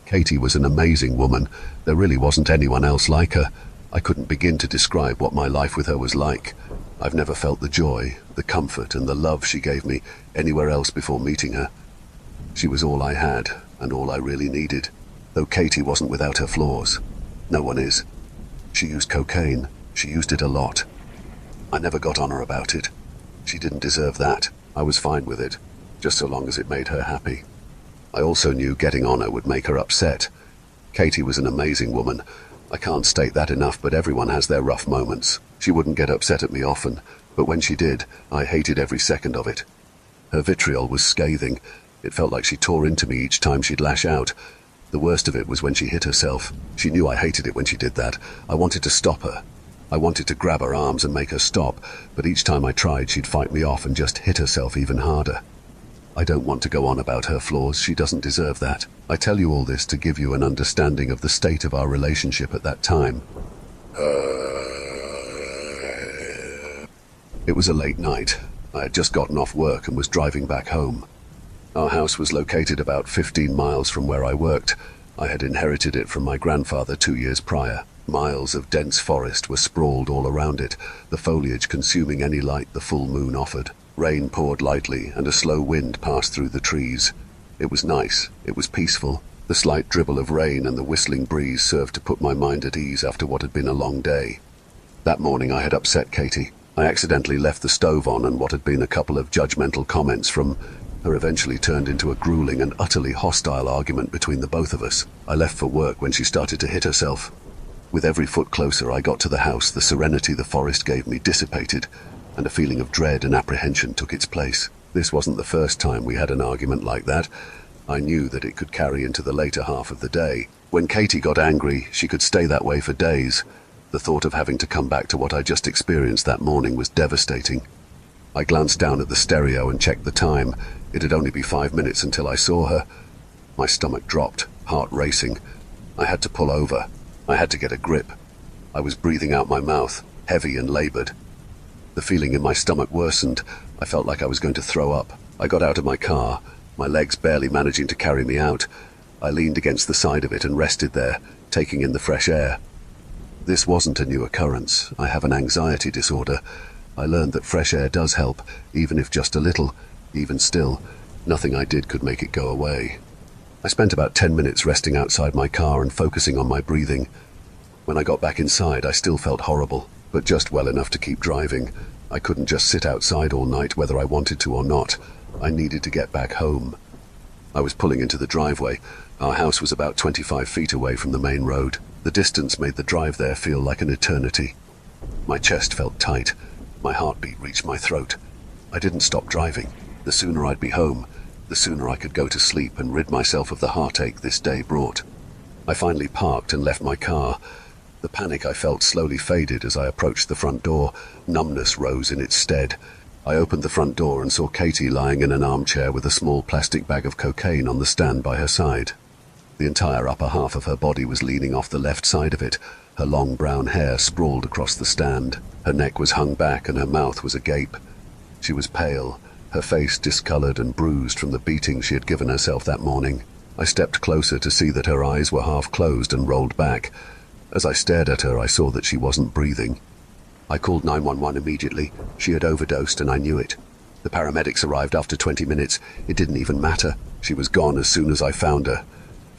Katie was an amazing woman. There really wasn't anyone else like her. I couldn't begin to describe what my life with her was like. I've never felt the joy, the comfort, and the love she gave me anywhere else before meeting her. She was all I had, and all I really needed. Though Katie wasn't without her flaws. No one is. She used cocaine. She used it a lot. I never got on her about it. She didn't deserve that. I was fine with it, just so long as it made her happy. I also knew getting on her would make her upset. Katie was an amazing woman. I can't state that enough, but everyone has their rough moments. She wouldn't get upset at me often, but when she did, I hated every second of it. Her vitriol was scathing. It felt like she tore into me each time she'd lash out. The worst of it was when she hit herself. She knew I hated it when she did that. I wanted to stop her. I wanted to grab her arms and make her stop, but each time I tried, she'd fight me off and just hit herself even harder. I don't want to go on about her flaws. She doesn't deserve that. I tell you all this to give you an understanding of the state of our relationship at that time. It was a late night. I had just gotten off work and was driving back home. Our house was located about 15 miles from where I worked. I had inherited it from my grandfather 2 years prior. Miles of dense forest were sprawled all around it, the foliage consuming any light the full moon offered. Rain poured lightly, and a slow wind passed through the trees. It was nice. It was peaceful. The slight dribble of rain and the whistling breeze served to put my mind at ease after what had been a long day. That morning I had upset Katie. I accidentally left the stove on, and what had been a couple of judgmental comments from her eventually turned into a grueling and utterly hostile argument between the both of us. I left for work when she started to hit herself. With every foot closer I got to the house, the serenity the forest gave me dissipated, and a feeling of dread and apprehension took its place. This wasn't the first time we had an argument like that. I knew that it could carry into the later half of the day. When Katie got angry, she could stay that way for days. The thought of having to come back to what I just experienced that morning was devastating. I glanced down at the stereo and checked the time. It'd only be 5 minutes until I saw her. My stomach dropped, heart racing. I had to pull over. I had to get a grip. I was breathing out my mouth, heavy and labored. The feeling in my stomach worsened. I felt like I was going to throw up. I got out of my car, my legs barely managing to carry me out. I leaned against the side of it and rested there, taking in the fresh air. This wasn't a new occurrence. I have an anxiety disorder. I learned that fresh air does help, even if just a little. Even still, nothing I did could make it go away. I spent about 10 minutes resting outside my car and focusing on my breathing. When I got back inside, I still felt horrible, but just well enough to keep driving. I couldn't just sit outside all night whether I wanted to or not. I needed to get back home. I was pulling into the driveway. Our house was about 25 feet away from the main road. The distance made the drive there feel like an eternity. My chest felt tight. My heartbeat reached my throat. I didn't stop driving. The sooner I'd be home, the sooner I could go to sleep and rid myself of the heartache this day brought. I finally parked and left my car. The panic I felt slowly faded as I approached the front door. Numbness rose in its stead. I opened the front door and saw Katie lying in an armchair with a small plastic bag of cocaine on the stand by her side. The entire upper half of her body was leaning off the left side of it. Her long brown hair sprawled across the stand. Her neck was hung back and her mouth was agape. She was pale, her face discolored and bruised from the beating she had given herself that morning. I stepped closer to see that her eyes were half closed and rolled back. As I stared at her, I saw that she wasn't breathing. I called 911 immediately. She had overdosed and I knew it. The paramedics arrived after 20 minutes. It didn't even matter. She was gone as soon as I found her.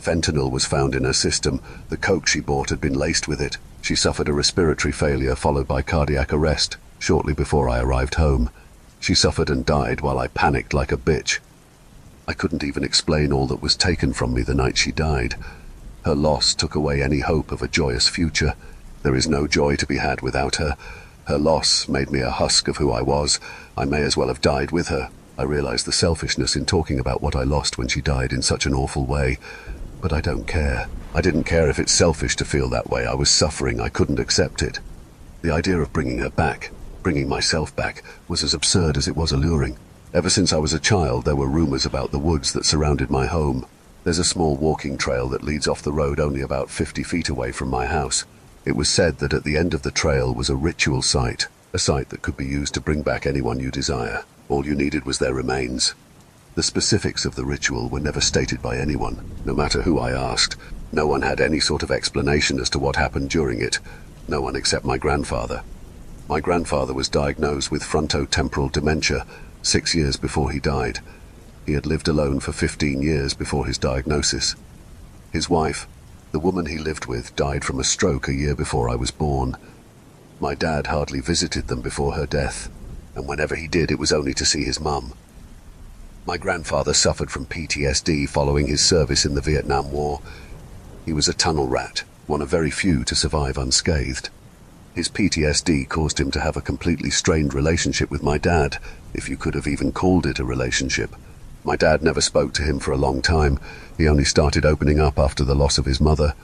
Fentanyl was found in her system. The coke she bought had been laced with it. She suffered a respiratory failure followed by cardiac arrest shortly before I arrived home. She suffered and died while I panicked like a bitch. I couldn't even explain all that was taken from me the night she died. Her loss took away any hope of a joyous future. There is no joy to be had without her. Her loss made me a husk of who I was. I may as well have died with her. I realized the selfishness in talking about what I lost when she died in such an awful way. But I don't care. I didn't care if it's selfish to feel that way. I was suffering. I couldn't accept it. The idea of bringing her back, bringing myself back, was as absurd as it was alluring. Ever since I was a child, there were rumors about the woods that surrounded my home. There's a small walking trail that leads off the road only about 50 feet away from my house. It was said that at the end of the trail was a ritual site, a site that could be used to bring back anyone you desire. All you needed was their remains. The specifics of the ritual were never stated by anyone. No matter who I asked, no one had any sort of explanation as to what happened during it. No one except my grandfather. My grandfather was diagnosed with frontotemporal dementia 6 years before he died. He had lived alone for 15 years before his diagnosis. His wife, the woman he lived with, died from a stroke a year before I was born. My dad hardly visited them before her death, and whenever he did, it was only to see his mum. My grandfather suffered from PTSD following his service in the Vietnam War. He was a tunnel rat, one of very few to survive unscathed. His PTSD caused him to have a completely strained relationship with my dad, if you could have even called it a relationship. My dad never spoke to him for a long time. He only started opening up after the loss of his mother.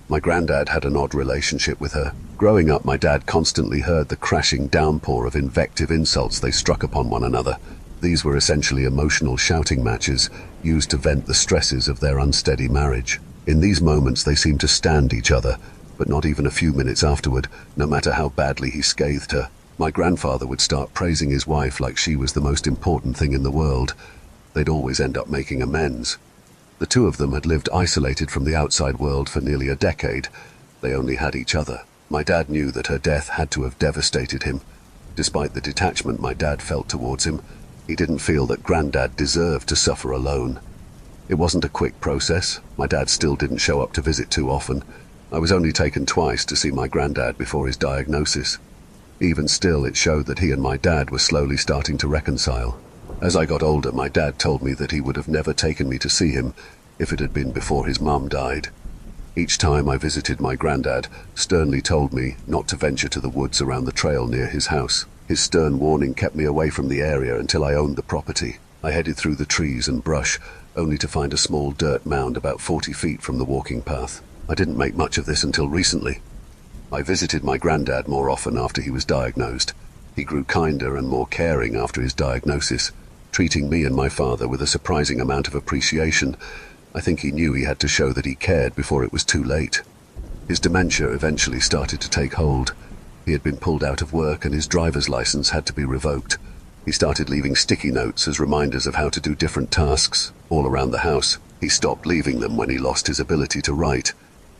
My granddad had an odd relationship with her. Growing up, my dad constantly heard the crashing downpour of invective insults they struck upon one another. These were essentially emotional shouting matches used to vent the stresses of their unsteady marriage. In these moments, they seemed to stand each other, but not even a few minutes afterward, no matter how badly he scathed her. My grandfather would start praising his wife like she was the most important thing in the world. They'd always end up making amends. The two of them had lived isolated from the outside world for nearly a decade. They only had each other. My dad knew that her death had to have devastated him. Despite the detachment my dad felt towards him, he didn't feel that Granddad deserved to suffer alone. It wasn't a quick process. My dad still didn't show up to visit too often. I was only taken twice to see my granddad before his diagnosis. Even still, it showed that he and my dad were slowly starting to reconcile. As I got older, my dad told me that he would have never taken me to see him if it had been before his mum died. Each time I visited my granddad, sternly told me not to venture to the woods around the trail near his house. His stern warning kept me away from the area until I owned the property. I headed through the trees and brush, only to find a small dirt mound about 40 feet from the walking path. I didn't make much of this until recently. I visited my granddad more often after he was diagnosed. He grew kinder and more caring after his diagnosis, treating me and my father with a surprising amount of appreciation. I think he knew he had to show that he cared before it was too late. His dementia eventually started to take hold. He had been pulled out of work and his driver's license had to be revoked. He started leaving sticky notes as reminders of how to do different tasks all around the house. He stopped leaving them when he lost his ability to write.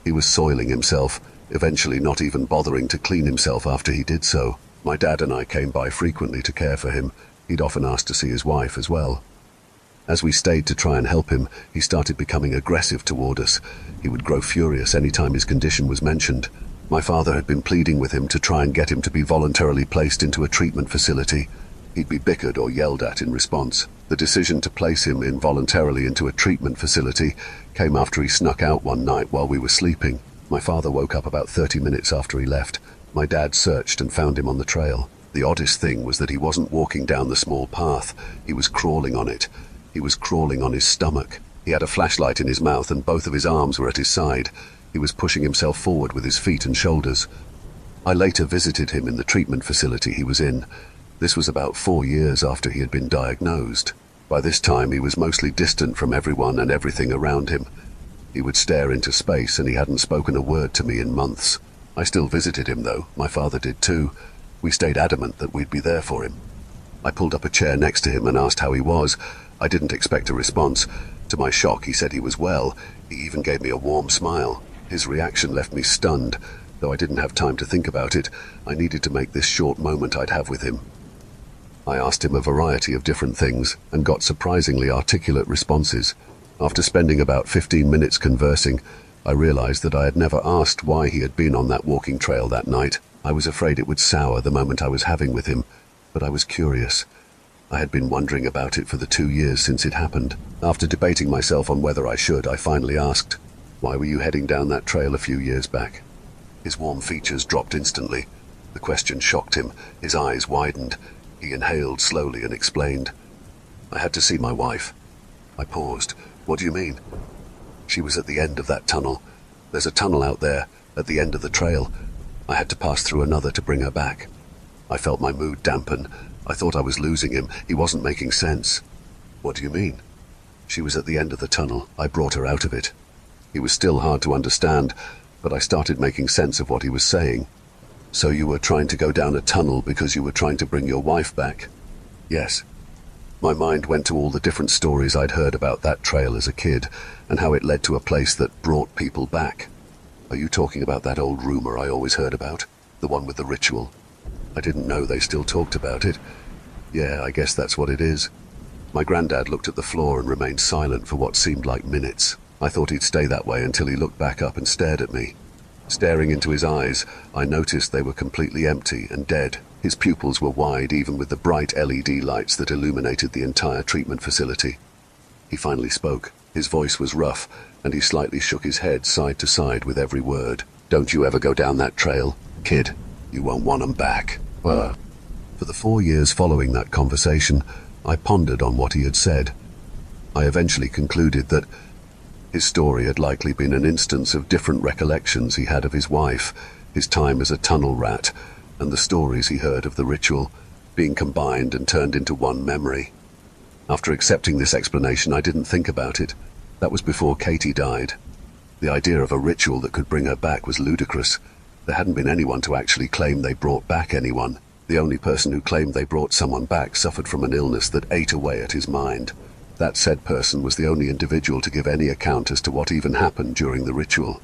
He was soiling himself, eventually not even bothering to clean himself after he did so. My dad and I came by frequently to care for him. He'd often asked to see his wife as well. As we stayed to try and help him, he started becoming aggressive toward us. He would grow furious any time his condition was mentioned. My father had been pleading with him to try and get him to be voluntarily placed into a treatment facility. He'd be bickered or yelled at in response. The decision to place him involuntarily into a treatment facility came after he snuck out one night while we were sleeping. My father woke up about 30 minutes after he left. My dad searched and found him on the trail. The oddest thing was that he wasn't walking down the small path. He was crawling on it. He was crawling on his stomach. He had a flashlight in his mouth and both of his arms were at his side. He was pushing himself forward with his feet and shoulders. I later visited him in the treatment facility he was in. This was about 4 years after he had been diagnosed. By this time, he was mostly distant from everyone and everything around him. He would stare into space and he hadn't spoken a word to me in months. I still visited him though. My father did too. We stayed adamant that we'd be there for him. I pulled up a chair next to him and asked how he was. I didn't expect a response. To my shock, he said he was well. He even gave me a warm smile. His reaction left me stunned. Though I didn't have time to think about it, I needed to make this short moment I'd have with him. I asked him a variety of different things and got surprisingly articulate responses. After spending about 15 minutes conversing, I realized that I had never asked why he had been on that walking trail that night. I was afraid it would sour the moment I was having with him, but I was curious. I had been wondering about it for the 2 years since it happened. After debating myself on whether I should, I finally asked, "Why were you heading down that trail a few years back?" His warm features dropped instantly. The question shocked him. His eyes widened. He inhaled slowly and explained, "I had to see my wife." I paused. "What do you mean?" "She was at the end of that tunnel. There's a tunnel out there, at the end of the trail. I had to pass through another to bring her back." I felt my mood dampen. I thought I was losing him. He wasn't making sense. "What do you mean?" "She was at the end of the tunnel. I brought her out of it." He was still hard to understand, but I started making sense of what he was saying. "So you were trying to go down a tunnel because you were trying to bring your wife back?" "Yes." My mind went to all the different stories I'd heard about that trail as a kid, and how it led to a place that brought people back. Are you talking about that old rumor I always heard about? The one with the ritual? I didn't know they still talked about it. Yeah, I guess that's what it is. My granddad looked at the floor and remained silent for what seemed like minutes. I thought he'd stay that way until he looked back up and stared at me. Staring into his eyes, I noticed they were completely empty and dead. His pupils were wide even with the bright LED lights that illuminated the entire treatment facility. He finally spoke. His voice was rough, and he slightly shook his head side to side with every word. "Don't you ever go down that trail, kid. You won't want 'em back." For the 4 years following that conversation, I pondered on what he had said. I eventually concluded that his story had likely been an instance of different recollections he had of his wife, his time as a tunnel rat, and the stories he heard of the ritual being combined and turned into one memory. After accepting this explanation, I didn't think about it. That was before Katie died. The idea of a ritual that could bring her back was ludicrous. There hadn't been anyone to actually claim they brought back anyone. The only person who claimed they brought someone back suffered from an illness that ate away at his mind. That said person was the only individual to give any account as to what even happened during the ritual.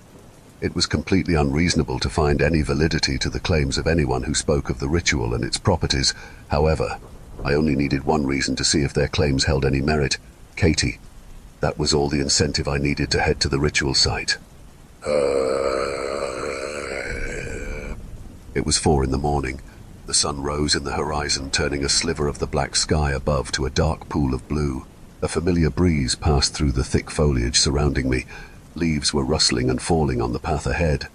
It was completely unreasonable to find any validity to the claims of anyone who spoke of the ritual and its properties. However, I only needed one reason to see if their claims held any merit: Katie. That was all the incentive I needed to head to the ritual site. It was 4 in the morning. The sun rose in the horizon, turning a sliver of the black sky above to a dark pool of blue. A familiar breeze passed through the thick foliage surrounding me. Leaves were rustling and falling on the path ahead.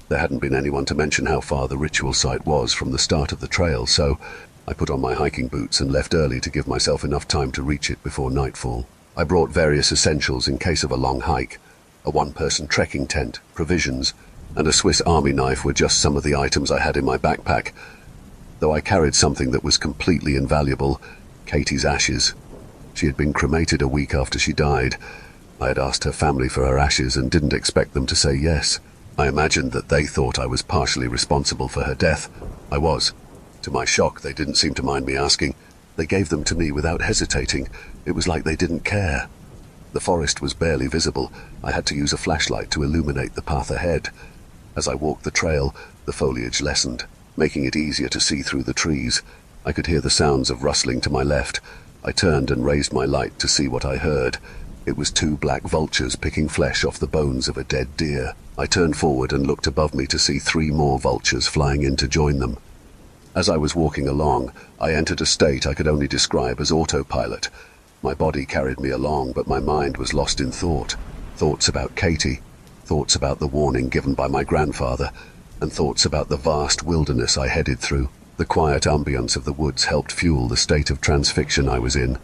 There hadn't been anyone to mention how far the ritual site was from the start of the trail, so I put on my hiking boots and left early to give myself enough time to reach it before nightfall. I brought various essentials in case of a long hike. A one-person trekking tent, provisions, and a Swiss Army knife were just some of the items I had in my backpack. Though I carried something that was completely invaluable: Katie's ashes. She had been cremated a week after she died. I had asked her family for her ashes and didn't expect them to say yes. I imagined that they thought I was partially responsible for her death. I was. To my shock, they didn't seem to mind me asking. They gave them to me without hesitating. It was like they didn't care. The forest was barely visible. I had to use a flashlight to illuminate the path ahead. As I walked the trail, the foliage lessened, making it easier to see through the trees. I could hear the sounds of rustling to my left. I turned and raised my light to see what I heard. It was 2 black vultures picking flesh off the bones of a dead deer. I turned forward and looked above me to see 3 more vultures flying in to join them. As I was walking along, I entered a state I could only describe as autopilot. My body carried me along, but my mind was lost in thought. Thoughts about Katie, thoughts about the warning given by my grandfather, and thoughts about the vast wilderness I headed through. The quiet ambience of the woods helped fuel the state of transfixion I was in.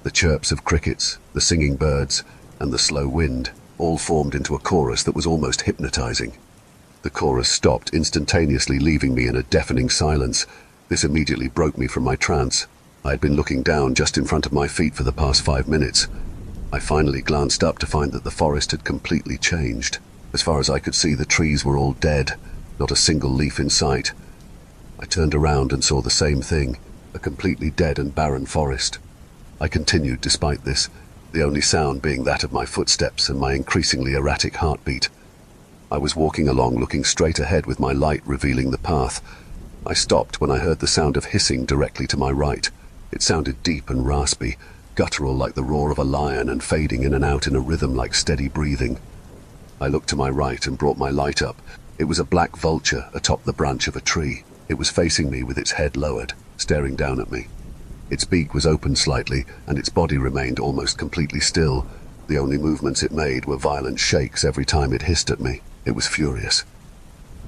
The chirps of crickets, the singing birds, and the slow wind all formed into a chorus that was almost hypnotizing. The chorus stopped instantaneously, leaving me in a deafening silence. This immediately broke me from my trance. I had been looking down just in front of my feet for the past 5 minutes. I finally glanced up to find that the forest had completely changed. As far as I could see, the trees were all dead, not a single leaf in sight. I turned around and saw the same thing, a completely dead and barren forest. I continued despite this, the only sound being that of my footsteps and my increasingly erratic heartbeat. I was walking along, looking straight ahead with my light revealing the path. I stopped when I heard the sound of hissing directly to my right. It sounded deep and raspy, guttural like the roar of a lion and fading in and out in a rhythm like steady breathing. I looked to my right and brought my light up. It was a black vulture atop the branch of a tree. It was facing me with its head lowered, staring down at me. Its beak was open slightly, and its body remained almost completely still. The only movements it made were violent shakes every time it hissed at me. It was furious.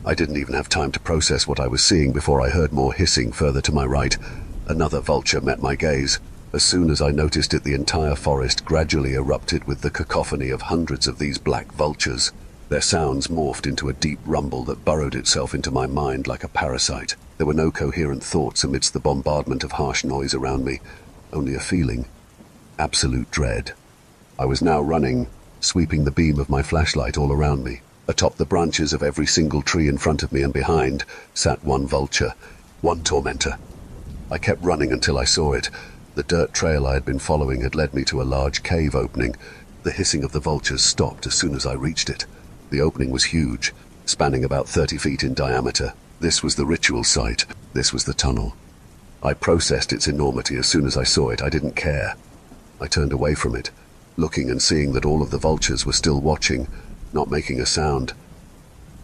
I didn't even have time to process what I was seeing before I heard more hissing further to my right. Another vulture met my gaze. As soon as I noticed it, the entire forest gradually erupted with the cacophony of hundreds of these black vultures. Their sounds morphed into a deep rumble that burrowed itself into my mind like a parasite. There were no coherent thoughts amidst the bombardment of harsh noise around me, only a feeling: absolute dread. I was now running, sweeping the beam of my flashlight all around me. Atop the branches of every single tree in front of me and behind sat one vulture, one tormentor. I kept running until I saw it. The dirt trail I had been following had led me to a large cave opening. The hissing of the vultures stopped as soon as I reached it. The opening was huge, spanning about 30 feet in diameter. This was the ritual site. This was the tunnel. I processed its enormity as soon as I saw it. I didn't care. I turned away from it, looking and seeing that all of the vultures were still watching, not making a sound.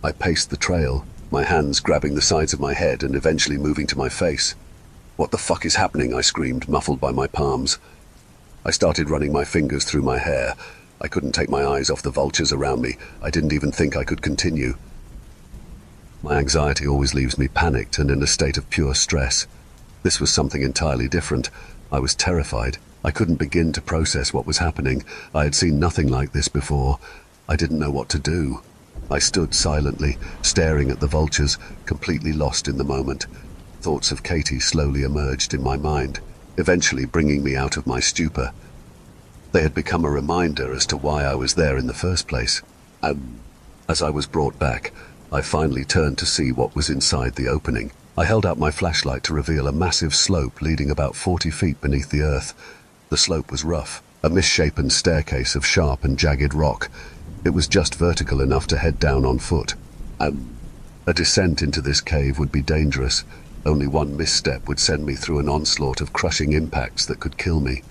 I paced the trail, my hands grabbing the sides of my head and eventually moving to my face. "What the fuck is happening?" I screamed, muffled by my palms. I started running my fingers through my hair. I couldn't take my eyes off the vultures around me. I didn't even think I could continue. My anxiety always leaves me panicked and in a state of pure stress. This was something entirely different. I was terrified. I couldn't begin to process what was happening. I had seen nothing like this before. I didn't know what to do. I stood silently, staring at the vultures, completely lost in the moment. Thoughts of Katie slowly emerged in my mind, eventually bringing me out of my stupor. They had become a reminder as to why I was there in the first place. As I was brought back, I finally turned to see what was inside the opening. I held out my flashlight to reveal a massive slope leading about 40 feet beneath the earth. The slope was rough, a misshapen staircase of sharp and jagged rock. It was just vertical enough to head down on foot. A descent into this cave would be dangerous. Only one misstep would send me through an onslaught of crushing impacts that could kill me.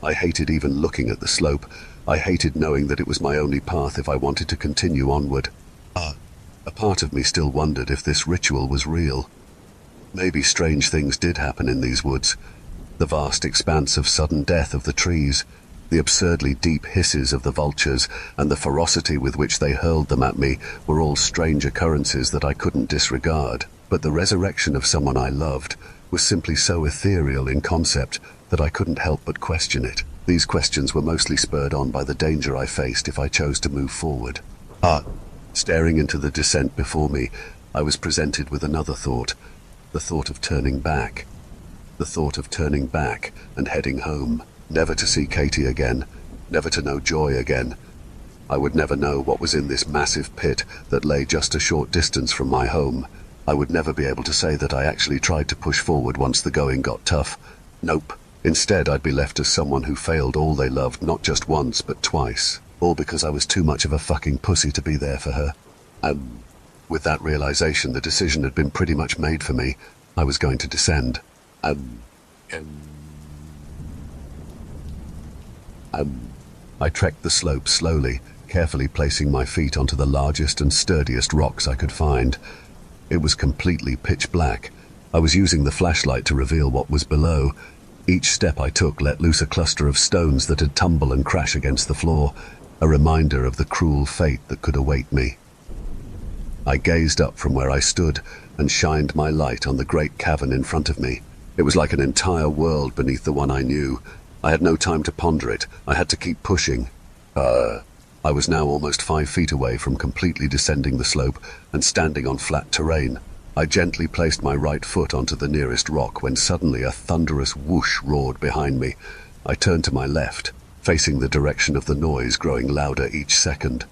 I hated even looking at the slope. I hated knowing that it was my only path if I wanted to continue onward. A part of me still wondered if this ritual was real. Maybe strange things did happen in these woods. The vast expanse of sudden death of the trees, the absurdly deep hisses of the vultures, and the ferocity with which they hurled them at me were all strange occurrences that I couldn't disregard. But the resurrection of someone I loved was simply so ethereal in concept that I couldn't help but question it. These questions were mostly spurred on by the danger I faced if I chose to move forward. Staring into the descent before me, I was presented with another thought, the thought of turning back. The thought of turning back and heading home, never to see Katie again, never to know joy again. I would never know what was in this massive pit that lay just a short distance from my home. I would never be able to say that I actually tried to push forward once the going got tough. Nope. Instead, I'd be left as someone who failed all they loved, not just once, but twice. All because I was too much of a fucking pussy to be there for her. With that realization, the decision had been pretty much made for me. I was going to descend. I trekked the slope slowly, carefully placing my feet onto the largest and sturdiest rocks I could find. It was completely pitch black. I was using the flashlight to reveal what was below. Each step I took let loose a cluster of stones that had tumble and crash against the floor, a reminder of the cruel fate that could await me. I gazed up from where I stood and shined my light on the great cavern in front of me. It was like an entire world beneath the one I knew. I had no time to ponder it. I had to keep pushing. I was now almost 5 feet away from completely descending the slope and standing on flat terrain. I gently placed my right foot onto the nearest rock when suddenly a thunderous whoosh roared behind me. I turned to my left, facing the direction of the noise growing louder each second.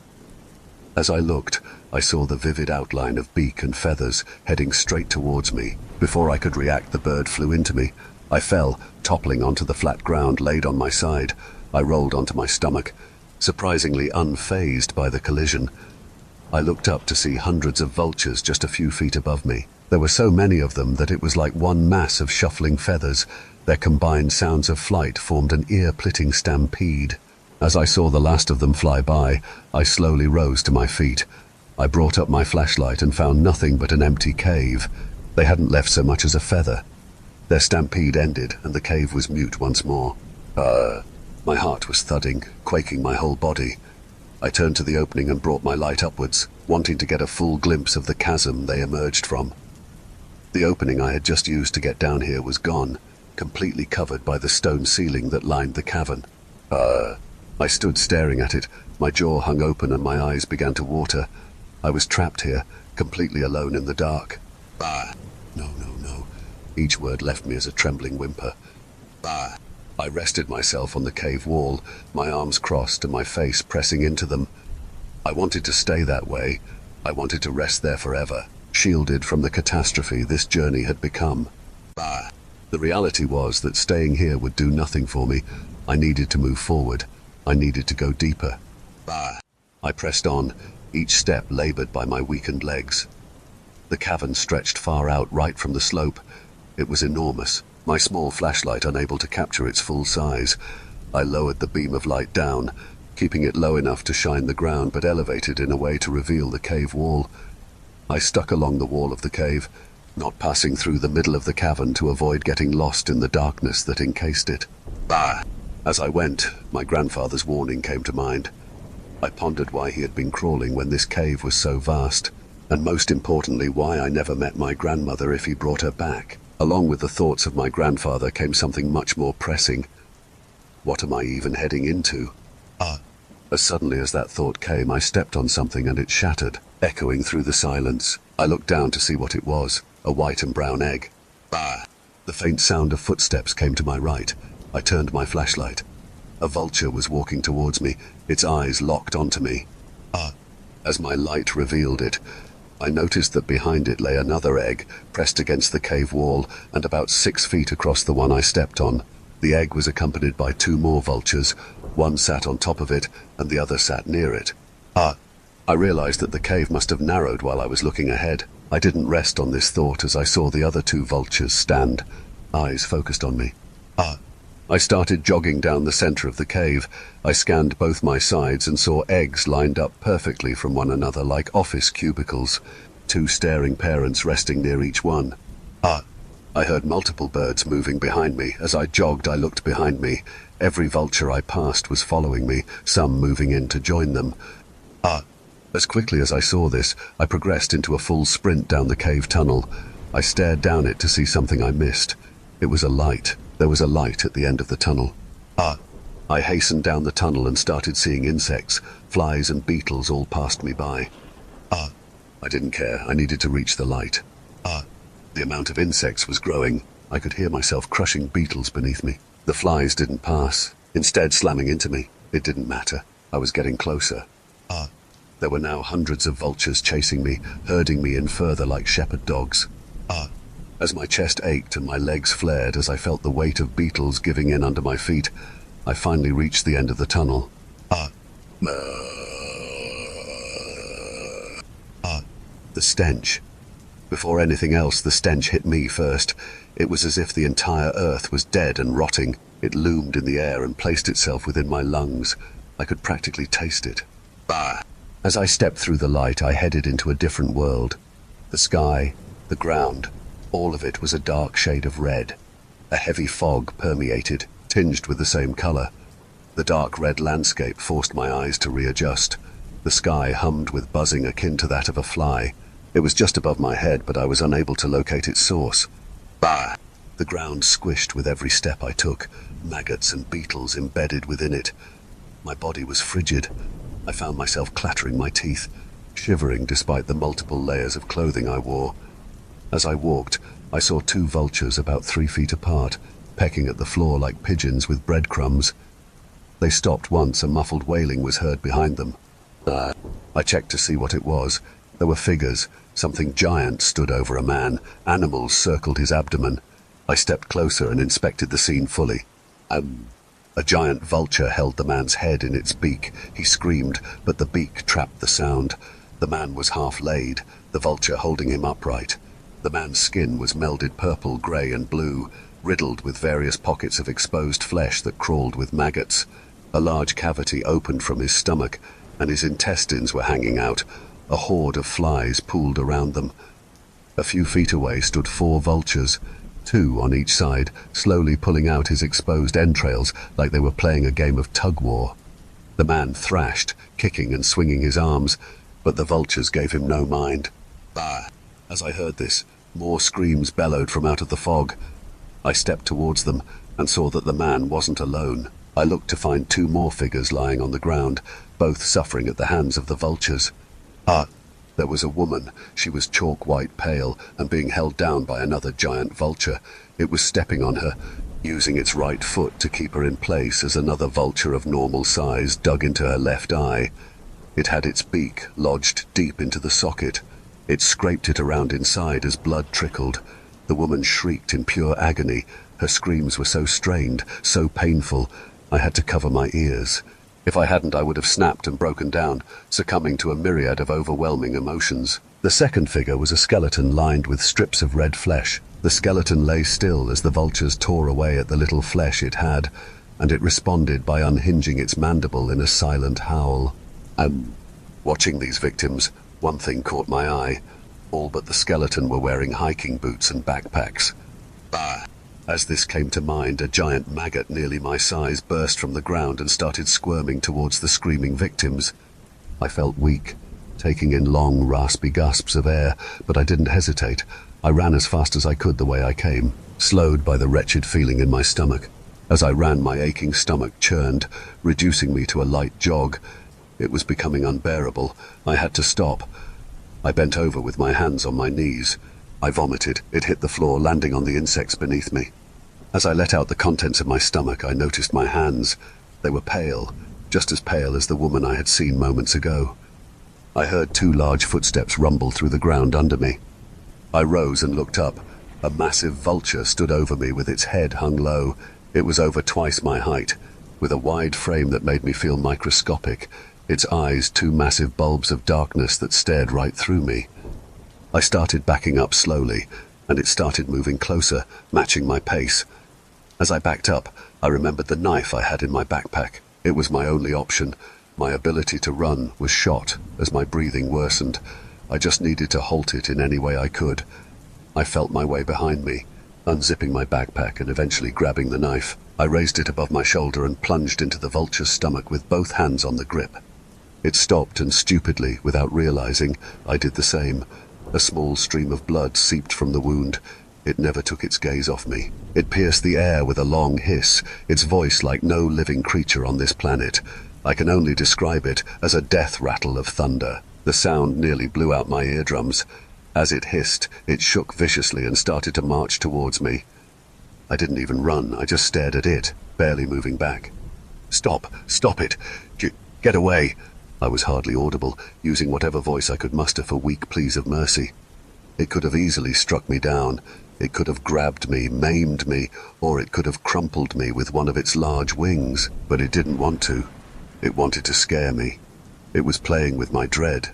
As I looked, I saw the vivid outline of beak and feathers heading straight towards me. Before I could react, the bird flew into me. I fell, toppling onto the flat ground laid on my side. I rolled onto my stomach, surprisingly unfazed by the collision. I looked up to see hundreds of vultures just a few feet above me. There were so many of them that it was like one mass of shuffling feathers. Their combined sounds of flight formed an ear-splitting stampede. As I saw the last of them fly by, I slowly rose to my feet. I brought up my flashlight and found nothing but an empty cave. They hadn't left so much as a feather. Their stampede ended, and the cave was mute once more. My heart was thudding, quaking my whole body. I turned to the opening and brought my light upwards, wanting to get a full glimpse of the chasm they emerged from. The opening I had just used to get down here was gone, completely covered by the stone ceiling that lined the cavern. I stood staring at it, my jaw hung open and my eyes began to water. I was trapped here, completely alone in the dark. No. Each word left me as a trembling whimper. I rested myself on the cave wall, my arms crossed and my face pressing into them. I wanted to stay that way. I wanted to rest there forever, shielded from the catastrophe this journey had become. The reality was that staying here would do nothing for me. I needed to move forward. I needed to go deeper. Bah! I pressed on, each step labored by my weakened legs. The cavern stretched far out right from the slope. It was enormous, my small flashlight unable to capture its full size. I lowered the beam of light down, keeping it low enough to shine the ground but elevated in a way to reveal the cave wall. I stuck along the wall of the cave, not passing through the middle of the cavern to avoid getting lost in the darkness that encased it. Bah! As I went, my grandfather's warning came to mind. I pondered why he had been crawling when this cave was so vast, and most importantly why I never met my grandmother if he brought her back. Along with the thoughts of my grandfather came something much more pressing. What am I even heading into? As suddenly as that thought came, I stepped on something and it shattered, echoing through the silence. I looked down to see what it was, a white and brown egg. Bah! The faint sound of footsteps came to my right. I turned my flashlight. A vulture was walking towards me, its eyes locked onto me. As my light revealed it, I noticed that behind it lay another egg, pressed against the cave wall and about 6 feet across the one I stepped on. The egg was accompanied by 2 more vultures. One sat on top of it, and the other sat near it. I realized that the cave must have narrowed while I was looking ahead. I didn't rest on this thought as I saw the other 2 vultures stand, eyes focused on me. I started jogging down the center of the cave. I scanned both my sides and saw eggs lined up perfectly from one another like office cubicles, 2 staring parents resting near each one. I heard multiple birds moving behind me. As I jogged, I looked behind me. Every vulture I passed was following me, some moving in to join them. As quickly as I saw this, I progressed into a full sprint down the cave tunnel. I stared down it to see something I missed. It was a light. There was a light at the end of the tunnel. I hastened down the tunnel and started seeing insects. Flies and beetles all passed me by. I didn't care. I needed to reach the light. The amount of insects was growing. I could hear myself crushing beetles beneath me. The flies didn't pass, instead slamming into me. It didn't matter. I was getting closer. There were now hundreds of vultures chasing me, herding me in further like shepherd dogs. As my chest ached and my legs flared as I felt the weight of beetles giving in under my feet, I finally reached the end of the tunnel. The stench. Before anything else, the stench hit me first. It was as if the entire earth was dead and rotting. It loomed in the air and placed itself within my lungs. I could practically taste it. Bah! As I stepped through the light, I headed into a different world. The sky, the ground, all of it was a dark shade of red. A heavy fog permeated, tinged with the same color. The dark red landscape forced my eyes to readjust. The sky hummed with buzzing akin to that of a fly. It was just above my head, but I was unable to locate its source. Bah! The ground squished with every step I took, maggots and beetles embedded within it. My body was frigid. I found myself clattering my teeth, shivering despite the multiple layers of clothing I wore. As I walked, I saw 2 vultures about 3 feet apart, pecking at the floor like pigeons with breadcrumbs. They stopped once. A muffled wailing was heard behind them. I checked to see what it was. There were figures. Something giant stood over a man. Animals circled his abdomen. I stepped closer and inspected the scene fully. A giant vulture held the man's head in its beak. He screamed, but the beak trapped the sound. The man was half laid, the vulture holding him upright. The man's skin was melded purple, grey and blue, riddled with various pockets of exposed flesh that crawled with maggots. A large cavity opened from his stomach, and his intestines were hanging out. A horde of flies pooled around them. A few feet away stood 4 vultures, 2 on each side, slowly pulling out his exposed entrails like they were playing a game of tug-war. The man thrashed, kicking and swinging his arms, but the vultures gave him no mind. Bah! As I heard this, more screams bellowed from out of the fog. I stepped towards them and saw that the man wasn't alone. I looked to find 2 more figures lying on the ground, both suffering at the hands of the vultures. There was a woman. She was chalk-white pale and being held down by another giant vulture. It was stepping on her, using its right foot to keep her in place as another vulture of normal size dug into her left eye. It had its beak lodged deep into the socket. It scraped it around inside as blood trickled. The woman shrieked in pure agony. Her screams were so strained, so painful, I had to cover my ears. If I hadn't, I would have snapped and broken down, succumbing to a myriad of overwhelming emotions. The second figure was a skeleton lined with strips of red flesh. The skeleton lay still as the vultures tore away at the little flesh it had, and it responded by unhinging its mandible in a silent howl. Watching these victims, one thing caught my eye. All but the skeleton were wearing hiking boots and backpacks. Bah! As this came to mind, a giant maggot nearly my size burst from the ground and started squirming towards the screaming victims. I felt weak, taking in long, raspy gasps of air, but I didn't hesitate. I ran as fast as I could the way I came, slowed by the wretched feeling in my stomach. As I ran, my aching stomach churned, reducing me to a light jog. It was becoming unbearable. I had to stop. I bent over with my hands on my knees. I vomited. It hit the floor, landing on the insects beneath me. As I let out the contents of my stomach, I noticed my hands. They were pale, just as pale as the woman I had seen moments ago. I heard 2 large footsteps rumble through the ground under me. I rose and looked up. A massive vulture stood over me with its head hung low. It was over twice my height, with a wide frame that made me feel microscopic, its eyes 2 massive bulbs of darkness that stared right through me. I started backing up slowly, and it started moving closer, matching my pace. As I backed up, I remembered the knife I had in my backpack. It was my only option. My ability to run was shot as my breathing worsened. I just needed to halt it in any way I could. I felt my way behind me, unzipping my backpack and eventually grabbing the knife. I raised it above my shoulder and plunged into the vulture's stomach with both hands on the grip. It stopped, and stupidly, without realizing, I did the same. A small stream of blood seeped from the wound. It never took its gaze off me. It pierced the air with a long hiss, its voice like no living creature on this planet. I can only describe it as a death rattle of thunder. The sound nearly blew out my eardrums. As it hissed, it shook viciously and started to march towards me. I didn't even run. I just stared at it, barely moving back. Stop! Stop it! Get away! I was hardly audible, using whatever voice I could muster for weak pleas of mercy. It could have easily struck me down. It could have grabbed me, maimed me, or it could have crumpled me with one of its large wings. But it didn't want to. It wanted to scare me. It was playing with my dread.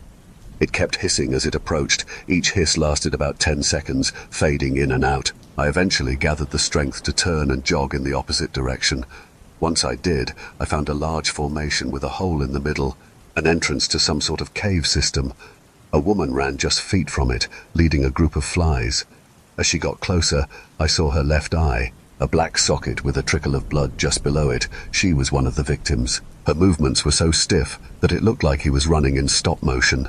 It kept hissing as it approached. Each hiss lasted about 10 seconds, fading in and out. I eventually gathered the strength to turn and jog in the opposite direction. Once I did, I found a large formation with a hole in the middle, an entrance to some sort of cave system. A woman ran just feet from it, leading a group of flies. As she got closer, I saw her left eye, a black socket with a trickle of blood just below it. She was one of the victims. Her movements were so stiff that it looked like he was running in stop motion.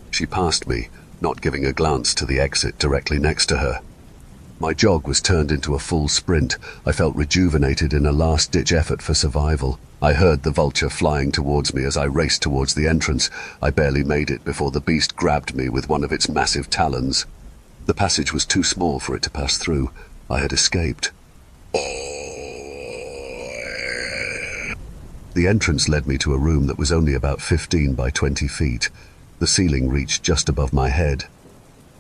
She passed me, not giving a glance to the exit directly next to her. My jog was turned into a full sprint. I felt rejuvenated in a last-ditch effort for survival. I heard the vulture flying towards me as I raced towards the entrance. I barely made it before the beast grabbed me with one of its massive talons. The passage was too small for it to pass through. I had escaped. The entrance led me to a room that was only about 15 by 20 feet. The ceiling reached just above my head.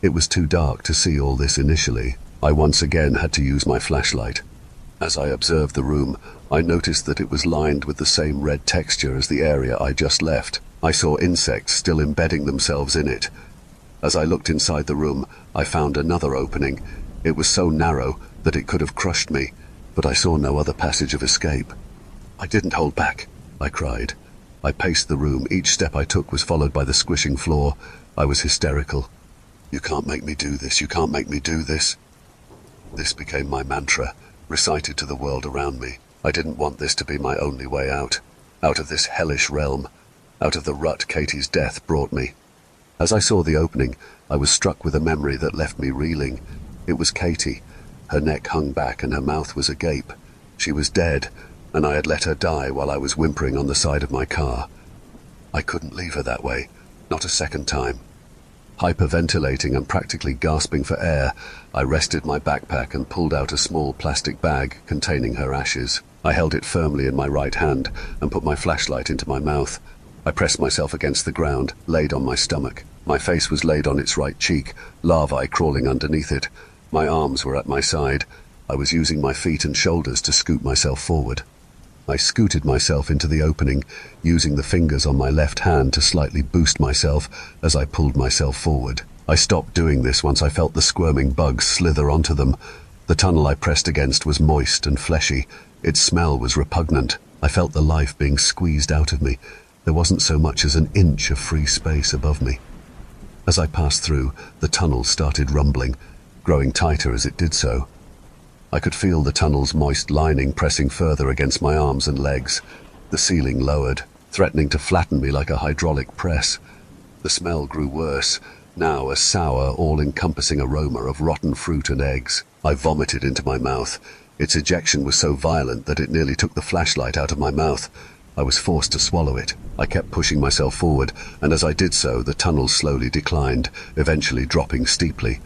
It was too dark to see all this initially. I once again had to use my flashlight. As I observed the room, I noticed that it was lined with the same red texture as the area I just left. I saw insects still embedding themselves in it. As I looked inside the room, I found another opening. It was so narrow that it could have crushed me, but I saw no other passage of escape. I didn't hold back, I cried. I paced the room. Each step I took was followed by the squishing floor. I was hysterical. You can't make me do this. You can't make me do this. This became my mantra, recited to the world around me. I didn't want this to be my only way out of this hellish realm, out of the rut Katie's death brought me. As I saw the opening, I was struck with a memory that left me reeling. It was Katie. Her neck hung back and her mouth was agape. She was dead, and I had let her die while I was whimpering on the side of my car. I couldn't leave her that way, not a second time. Hyperventilating and practically gasping for air, I rested my backpack and pulled out a small plastic bag containing her ashes. I held it firmly in my right hand and put my flashlight into my mouth. I pressed myself against the ground, laid on my stomach. My face was laid on its right cheek, larvae crawling underneath it. My arms were at my side. I was using my feet and shoulders to scoot myself forward. I scooted myself into the opening, using the fingers on my left hand to slightly boost myself as I pulled myself forward. I stopped doing this once I felt the squirming bugs slither onto them. The tunnel I pressed against was moist and fleshy. Its smell was repugnant. I felt the life being squeezed out of me. There wasn't so much as an inch of free space above me. As I passed through, the tunnel started rumbling, growing tighter as it did so. I could feel the tunnel's moist lining pressing further against my arms and legs. The ceiling lowered, threatening to flatten me like a hydraulic press. The smell grew worse, now a sour, all-encompassing aroma of rotten fruit and eggs. I vomited into my mouth. Its ejection was so violent that it nearly took the flashlight out of my mouth. I was forced to swallow it. I kept pushing myself forward, and as I did so, the tunnel slowly declined, eventually dropping steeply.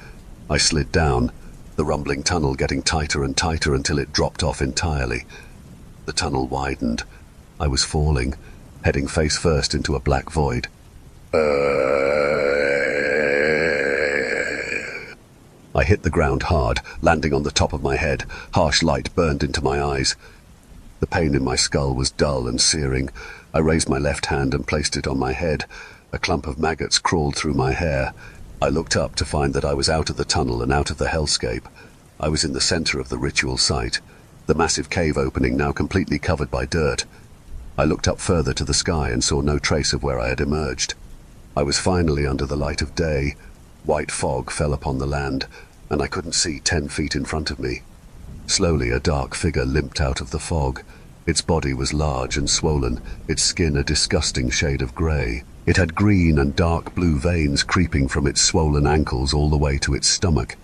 I slid down, the rumbling tunnel getting tighter and tighter until it dropped off entirely. The tunnel widened. I was falling, heading face first into a black void. I hit the ground hard, landing on the top of my head. Harsh light burned into my eyes. The pain in my skull was dull and searing. I raised my left hand and placed it on my head. A clump of maggots crawled through my hair. I looked up to find that I was out of the tunnel and out of the hellscape. I was in the center of the ritual site, the massive cave opening now completely covered by dirt. I looked up further to the sky and saw no trace of where I had emerged. I was finally under the light of day. White fog fell upon the land, and I couldn't see 10 feet in front of me. Slowly, a dark figure limped out of the fog. Its body was large and swollen, its skin a disgusting shade of grey. It had green and dark blue veins creeping from its swollen ankles all the way to its stomach.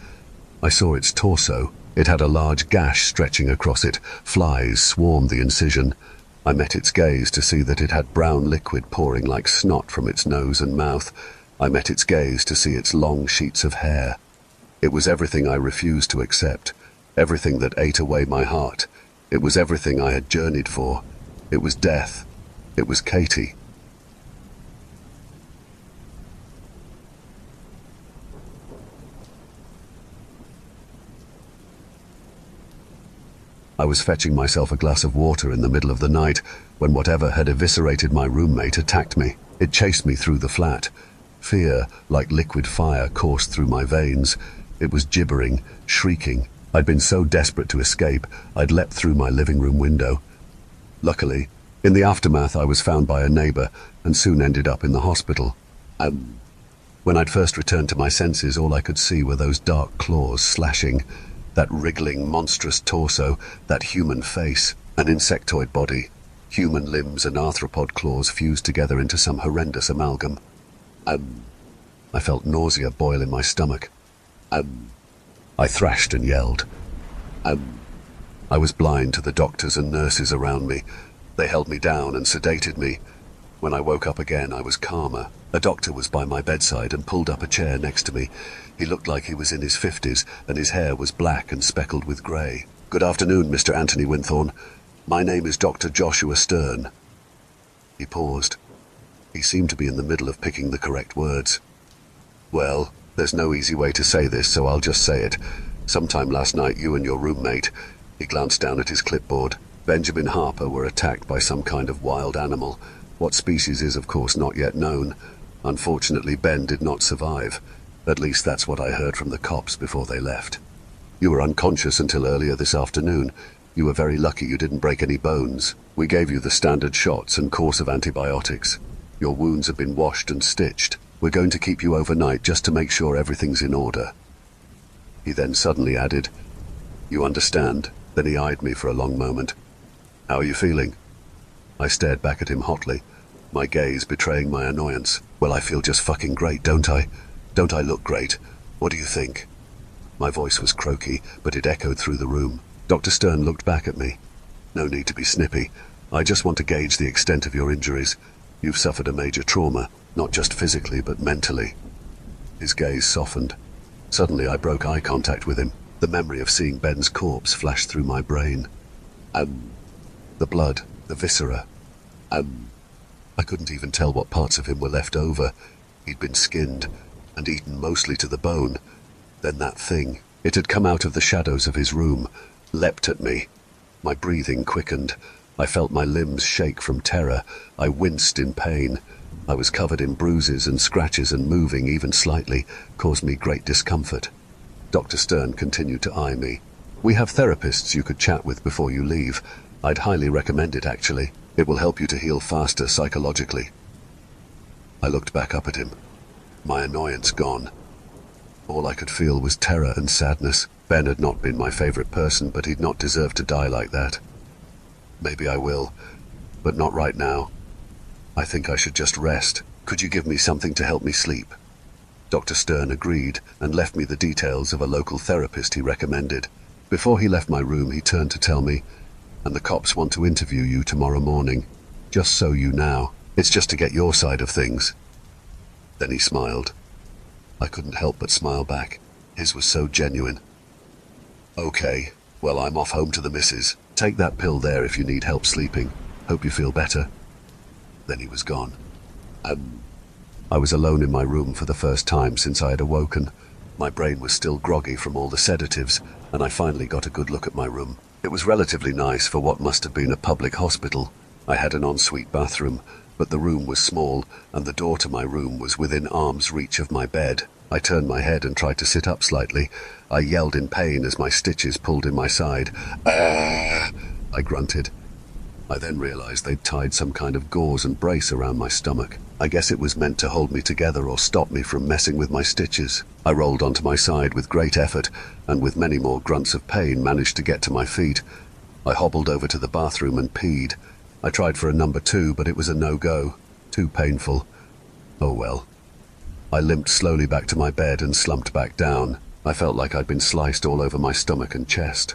I saw its torso. It had a large gash stretching across it. Flies swarmed the incision. I met its gaze to see that it had brown liquid pouring like snot from its nose and mouth. I met its gaze to see its long sheets of hair. It was everything I refused to accept, everything that ate away my heart. It was everything I had journeyed for. It was death. It was Katie. I was fetching myself a glass of water in the middle of the night when whatever had eviscerated my roommate attacked me. It chased me through the flat. Fear, like liquid fire, coursed through my veins. It was gibbering, shrieking. I'd been so desperate to escape, I'd leapt through my living room window. Luckily, in the aftermath, I was found by a neighbor and soon ended up in the hospital. When I'd first returned to my senses, all I could see were those dark claws slashing, that wriggling, monstrous torso, that human face, an insectoid body, human limbs and arthropod claws fused together into some horrendous amalgam. I felt nausea boil in my stomach. I thrashed and yelled. I was blind to the doctors and nurses around me. They held me down and sedated me. When I woke up again, I was calmer. A doctor was by my bedside and pulled up a chair next to me. He looked like he was in his 50s, and his hair was black and speckled with grey. "Good afternoon, Mr. Anthony Winthorne. My name is Dr. Joshua Stern." He paused. He seemed to be in the middle of picking the correct words. "Well, there's no easy way to say this, so I'll just say it. Sometime last night, you and your roommate," he glanced down at his clipboard, "Benjamin Harper, were attacked by some kind of wild animal. What species is, of course, not yet known. Unfortunately, Ben did not survive. At least that's what I heard from the cops before they left. You were unconscious until earlier this afternoon. You were very lucky you didn't break any bones. We gave you the standard shots and course of antibiotics. Your wounds have been washed and stitched. We're going to keep you overnight just to make sure everything's in order." He then suddenly added, "You understand?" Then he eyed me for a long moment. "How are you feeling?" I stared back at him hotly, my gaze betraying my annoyance. "Well, I feel just fucking great, don't I? Don't I look great? What do you think?" My voice was croaky, but it echoed through the room. Dr. Stern looked back at me. "No need to be snippy. I just want to gauge the extent of your injuries. You've suffered a major trauma, not just physically, but mentally." His gaze softened. Suddenly, I broke eye contact with him. The memory of seeing Ben's corpse flashed through my brain. The blood, the viscera. I couldn't even tell what parts of him were left over. He'd been skinned and eaten mostly to the bone. Then that thing, It had come out of the shadows of his room, leapt at me. My breathing quickened. I felt my limbs shake from terror. I winced in pain. I was covered in bruises and scratches, and moving even slightly caused me great discomfort. Dr. Stern continued to eye me. "We have therapists you could chat with before you leave. I'd highly recommend it, actually. It will help you to heal faster psychologically." I looked back up at him, my annoyance gone. All I could feel was terror and sadness. Ben had not been my favorite person, but he'd not deserved to die like that. "Maybe I will, but not right now. I think I should just rest. Could you give me something to help me sleep?" Dr. Stern agreed and left me the details of a local therapist he recommended. Before he left my room, he turned to tell me, "And the cops want to interview you tomorrow morning. Just so you know. It's just to get your side of things." Then he smiled. I couldn't help but smile back. His was so genuine. "Okay, well, I'm off home to the missus. Take that pill there if you need help sleeping. Hope you feel better." Then he was gone. I was alone in my room for the first time since I had awoken. My brain was still groggy from all the sedatives, and I finally got a good look at my room. It was relatively nice for what must have been a public hospital. I had an ensuite bathroom, but the room was small, and the door to my room was within arm's reach of my bed. I turned my head and tried to sit up slightly. I yelled in pain as my stitches pulled in my side. "Ah!" I grunted. I then realized they'd tied some kind of gauze and brace around my stomach. I guess it was meant to hold me together or stop me from messing with my stitches. I rolled onto my side with great effort, and with many more grunts of pain managed to get to my feet. I hobbled over to the bathroom and peed. I tried for a number 2, but it was a no-go. Too painful. Oh well. I limped slowly back to my bed and slumped back down. I felt like I'd been sliced all over my stomach and chest.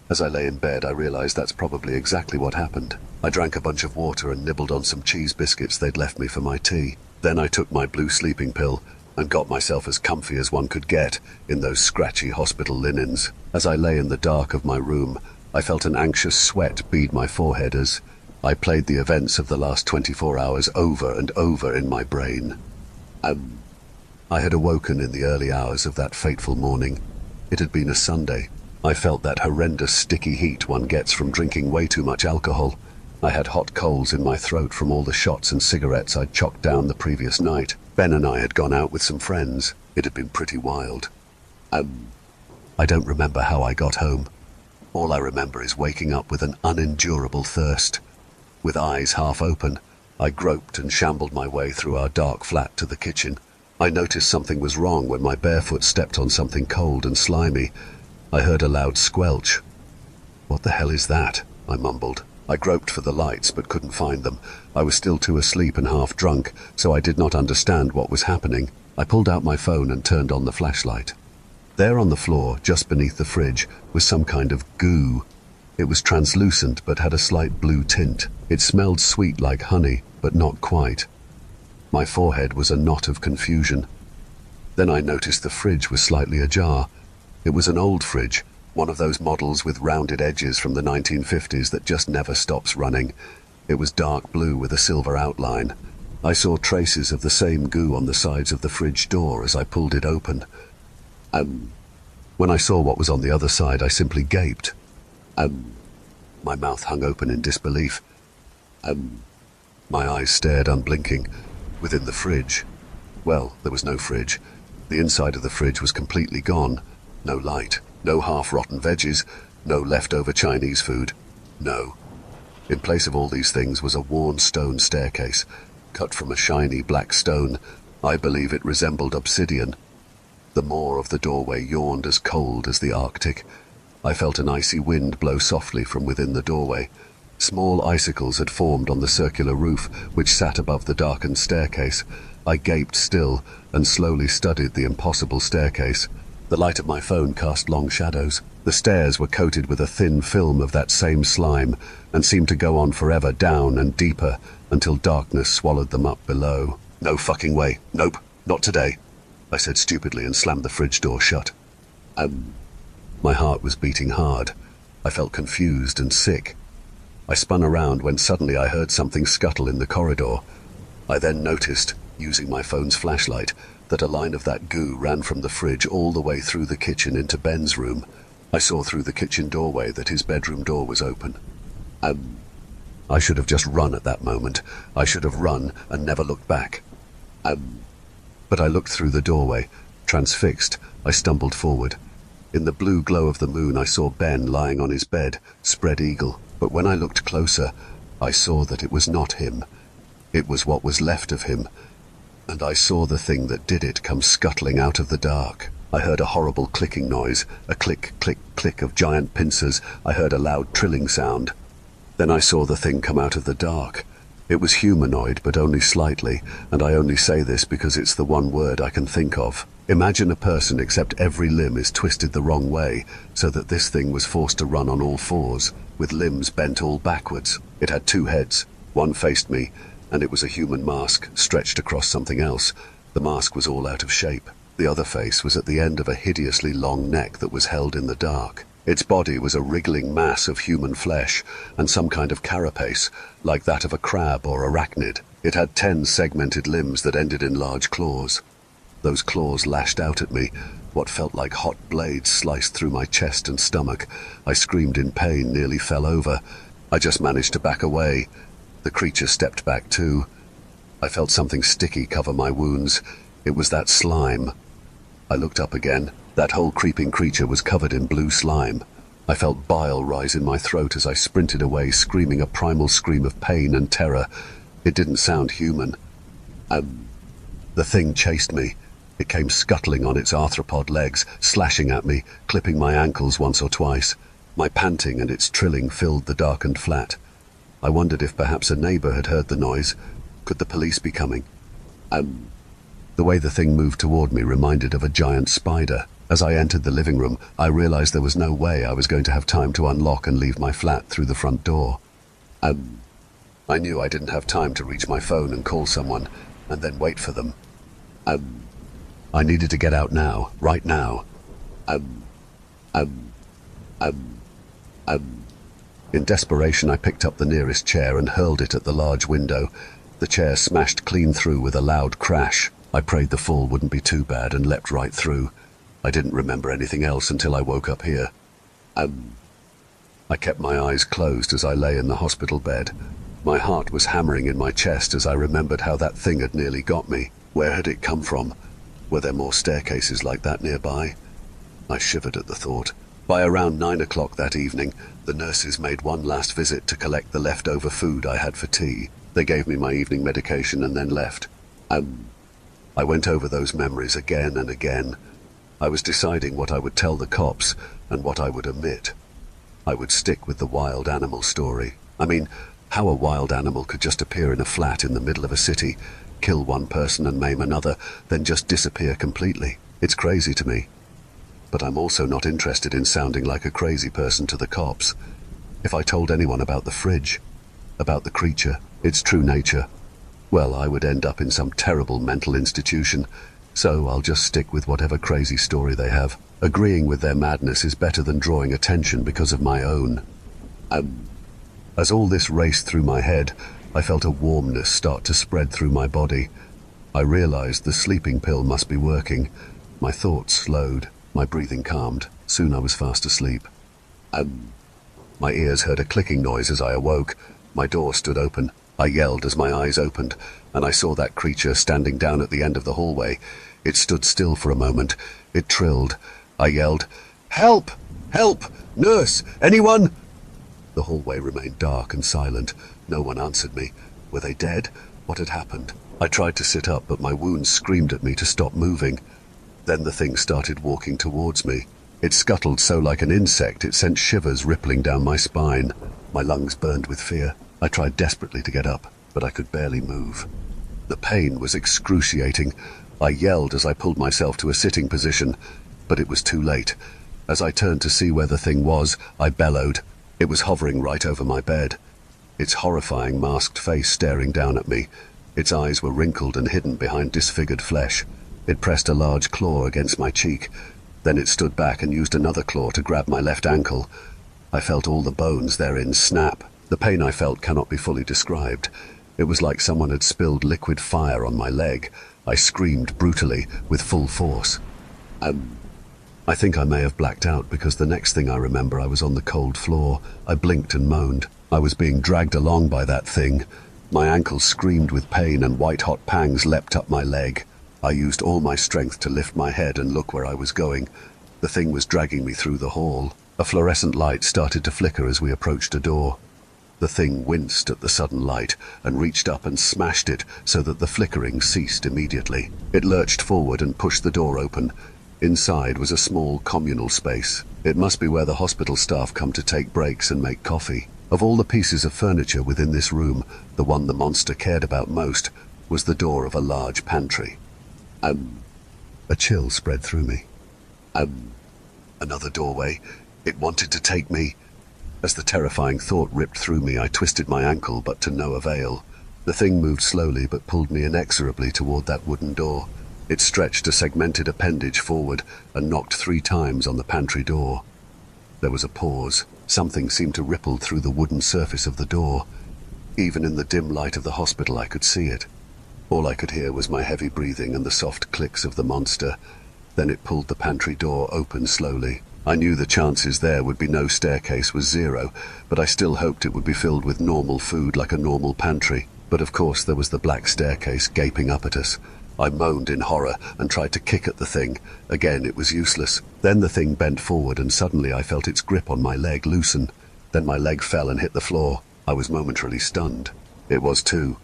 As I lay in bed, I realized that's probably exactly what happened. I drank a bunch of water and nibbled on some cheese biscuits they'd left me for my tea. Then I took my blue sleeping pill and got myself as comfy as one could get in those scratchy hospital linens. As I lay in the dark of my room, I felt an anxious sweat bead my forehead as I played the events of the last 24 hours over and over in my brain. I had awoken in the early hours of that fateful morning. It had been a Sunday. I felt that horrendous sticky heat one gets from drinking way too much alcohol. I had hot coals in my throat from all the shots and cigarettes I'd chocked down the previous night. Ben and I had gone out with some friends. It had been pretty wild. I don't remember how I got home. All I remember is waking up with an unendurable thirst. With eyes half open, I groped and shambled my way through our dark flat to the kitchen. I noticed something was wrong when my bare foot stepped on something cold and slimy. I heard a loud squelch. "What the hell is that?" I mumbled. I groped for the lights but couldn't find them. I was still too asleep and half drunk, so I did not understand what was happening. I pulled out my phone and turned on the flashlight. There on the floor, just beneath the fridge, was some kind of goo. It was translucent but had a slight blue tint. It smelled sweet like honey, but not quite. My forehead was a knot of confusion. Then I noticed the fridge was slightly ajar. It was an old fridge, one of those models with rounded edges from the 1950s that just never stops running. It was dark blue with a silver outline. I saw traces of the same goo on the sides of the fridge door as I pulled it open. When I saw what was on the other side, I simply gaped. My mouth hung open in disbelief. My eyes stared unblinking. Within the fridge, well, there was no fridge. The inside of the fridge was completely gone. No light, no half-rotten veggies, no leftover Chinese food. No. In place of all these things was a worn stone staircase, cut from a shiny black stone. I believe it resembled obsidian. The maw of the doorway yawned as cold as the Arctic. I felt an icy wind blow softly from within the doorway. Small icicles had formed on the circular roof, which sat above the darkened staircase. I gaped still and slowly studied the impossible staircase. The light of my phone cast long shadows. The stairs were coated with a thin film of that same slime and seemed to go on forever down and deeper until darkness swallowed them up below. "No fucking way. Nope, not today," I said stupidly and slammed the fridge door shut. My heart was beating hard. I felt confused and sick. I spun around when suddenly I heard something scuttle in the corridor. I then noticed, using my phone's flashlight, that a line of that goo ran from the fridge all the way through the kitchen into Ben's room. I saw through the kitchen doorway that his bedroom door was open. I should have just run at that moment. I should have run and never looked back. But I looked through the doorway. Transfixed, I stumbled forward. In the blue glow of the moon, I saw Ben lying on his bed, spread eagle. But when I looked closer, I saw that it was not him. It was what was left of him. And I saw the thing that did it come scuttling out of the dark. I heard a horrible clicking noise, a click, click, click of giant pincers. I heard a loud trilling sound. Then I saw the thing come out of the dark. It was humanoid, but only slightly, and I only say this because it's the one word I can think of. Imagine a person except every limb is twisted the wrong way, so that this thing was forced to run on all fours, with limbs bent all backwards. It had two heads. One faced me, and it was a human mask stretched across something else. The mask was all out of shape. The other face was at the end of a hideously long neck that was held in the dark. Its body was a wriggling mass of human flesh and some kind of carapace, like that of a crab or arachnid. It had 10 segmented limbs that ended in large claws. Those claws lashed out at me. What felt like hot blades sliced through my chest and stomach. I screamed in pain, nearly fell over. I just managed to back away. The creature stepped back too. I felt something sticky cover my wounds. It was that slime. I looked up again. That whole creeping creature was covered in blue slime. I felt bile rise in my throat as I sprinted away, screaming a primal scream of pain and terror. It didn't sound human. The thing chased me. It came scuttling on its arthropod legs, slashing at me, clipping my ankles once or twice. My panting and its trilling filled the darkened flat. I wondered if perhaps a neighbor had heard the noise. Could the police be coming? The way the thing moved toward me reminded of a giant spider. As I entered the living room, I realized there was no way I was going to have time to unlock and leave my flat through the front door. I knew I didn't have time to reach my phone and call someone, and then wait for them. I needed to get out now, right now. In desperation, I picked up the nearest chair and hurled it at the large window. The chair smashed clean through with a loud crash. I prayed the fall wouldn't be too bad and leapt right through. I didn't remember anything else until I woke up here. I kept my eyes closed as I lay in the hospital bed. My heart was hammering in my chest as I remembered how that thing had nearly got me. Where had it come from? Were there more staircases like that nearby? I shivered at the thought. By around 9 o'clock that evening, the nurses made one last visit to collect the leftover food I had for tea. They gave me my evening medication and then left. I went over those memories again and again. I was deciding what I would tell the cops and what I would omit. I would stick with the wild animal story. I mean, how a wild animal could just appear in a flat in the middle of a city, kill one person and maim another, then just disappear completely. It's crazy to me. But I'm also not interested in sounding like a crazy person to the cops. If I told anyone about the fridge, about the creature, its true nature, well, I would end up in some terrible mental institution. So I'll just stick with whatever crazy story they have. Agreeing with their madness is better than drawing attention because of my own. As all this raced through my head, I felt a warmness start to spread through my body. I realized the sleeping pill must be working. My thoughts slowed, my breathing calmed. Soon I was fast asleep. My ears heard a clicking noise as I awoke. My door stood open. I yelled as my eyes opened, and I saw that creature standing down at the end of the hallway. It stood still for a moment. It trilled. I yelled, "Help! Help! Nurse! Anyone?" The hallway remained dark and silent. No one answered me. Were they dead? What had happened? I tried to sit up, but my wounds screamed at me to stop moving. Then the thing started walking towards me. It scuttled so like an insect it sent shivers rippling down my spine. My lungs burned with fear. I tried desperately to get up, but I could barely move. The pain was excruciating. I yelled as I pulled myself to a sitting position, but it was too late. As I turned to see where the thing was, I bellowed. It was hovering right over my bed. Its horrifying masked face staring down at me. Its eyes were wrinkled and hidden behind disfigured flesh. It pressed a large claw against my cheek. Then it stood back and used another claw to grab my left ankle. I felt all the bones therein snap. The pain I felt cannot be fully described. It was like someone had spilled liquid fire on my leg. I screamed brutally, with full force. I think I may have blacked out because the next thing I remember I was on the cold floor. I blinked and moaned. I was being dragged along by that thing. My ankles screamed with pain and white-hot pangs leapt up my leg. I used all my strength to lift my head and look where I was going. The thing was dragging me through the hall. A fluorescent light started to flicker as we approached a door. The thing winced at the sudden light and reached up and smashed it so that the flickering ceased immediately. It lurched forward and pushed the door open. Inside was a small communal space. It must be where the hospital staff come to take breaks and make coffee. Of all the pieces of furniture within this room, the one the monster cared about most was the door of a large pantry. A chill spread through me. Another doorway. It wanted to take me. As the terrifying thought ripped through me, I twisted my ankle, but to no avail. The thing moved slowly but pulled me inexorably toward that wooden door. It stretched a segmented appendage forward and knocked 3 times on the pantry door. There was a pause. Something seemed to ripple through the wooden surface of the door. Even in the dim light of the hospital I could see it. All I could hear was my heavy breathing and the soft clicks of the monster. Then it pulled the pantry door open slowly. I knew the chances there would be no staircase was 0, but I still hoped it would be filled with normal food like a normal pantry. But of course there was the black staircase gaping up at us. I moaned in horror and tried to kick at the thing. Again, it was useless. Then the thing bent forward and suddenly I felt its grip on my leg loosen. Then my leg fell and hit the floor. I was momentarily stunned. It was too.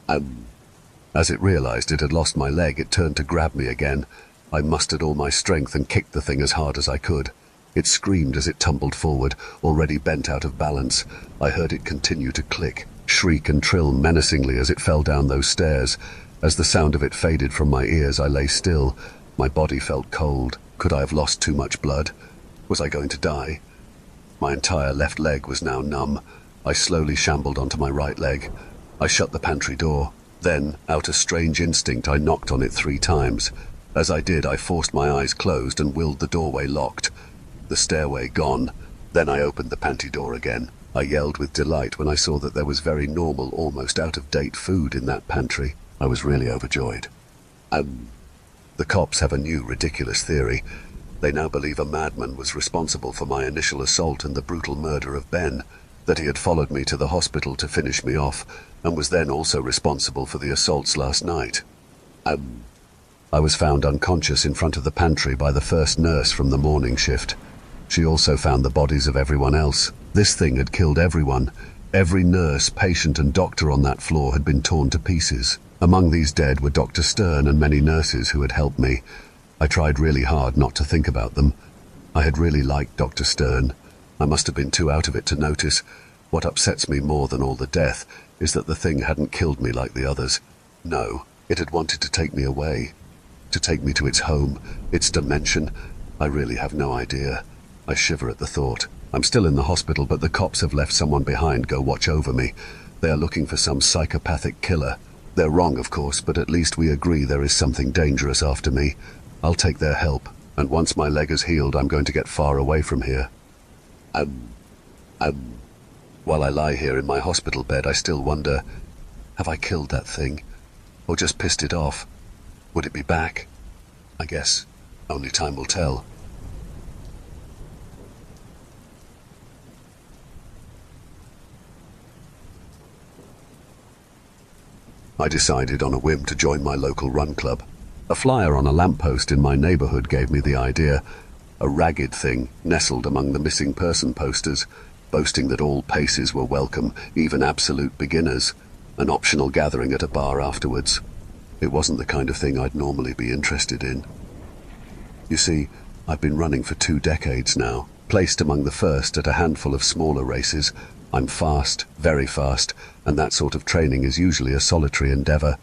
As it realized it had lost my leg, it turned to grab me again. I mustered all my strength and kicked the thing as hard as I could. It screamed as it tumbled forward, already bent out of balance. I heard it continue to click, shriek and trill menacingly as it fell down those stairs. As the sound of it faded from my ears, I lay still. My body felt cold. Could I have lost too much blood? Was I going to die? My entire left leg was now numb. I slowly shambled onto my right leg. I shut the pantry door. Then, out of strange instinct, I knocked on it 3 times. As I did, I forced my eyes closed and willed the doorway locked. The stairway gone. Then I opened the pantry door again. I yelled with delight when I saw that there was very normal, almost out-of-date food in that pantry. I was really overjoyed. The cops have a new ridiculous theory. They now believe a madman was responsible for my initial assault and the brutal murder of Ben, that he had followed me to the hospital to finish me off, and was then also responsible for the assaults last night. I was found unconscious in front of the pantry by the first nurse from the morning shift. She also found the bodies of everyone else. This thing had killed everyone. Every nurse, patient and doctor on that floor had been torn to pieces. Among these dead were Dr. Stern and many nurses who had helped me. I tried really hard not to think about them. I had really liked Dr. Stern. I must have been too out of it to notice. What upsets me more than all the death is that the thing hadn't killed me like the others. No, it had wanted to take me away. To take me to its home, its dimension. I really have no idea. I shiver at the thought. I'm still in the hospital, but the cops have left someone behind go watch over me. They are looking for some psychopathic killer. They're wrong, of course, but at least we agree there is something dangerous after me. I'll take their help, and once my leg is healed, I'm going to get far away from here. While I lie here in my hospital bed, I still wonder, have I killed that thing? Or just pissed it off? Would it be back? I guess only time will tell. I decided on a whim to join my local run club. A flyer on a lamppost in my neighborhood gave me the idea. A ragged thing nestled among the missing person posters, boasting that all paces were welcome, even absolute beginners. An optional gathering at a bar afterwards. It wasn't the kind of thing I'd normally be interested in. You see, I've been running for 2 decades now, placed among the first at a handful of smaller races. I'm fast, very fast, and that sort of training is usually a solitary endeavor.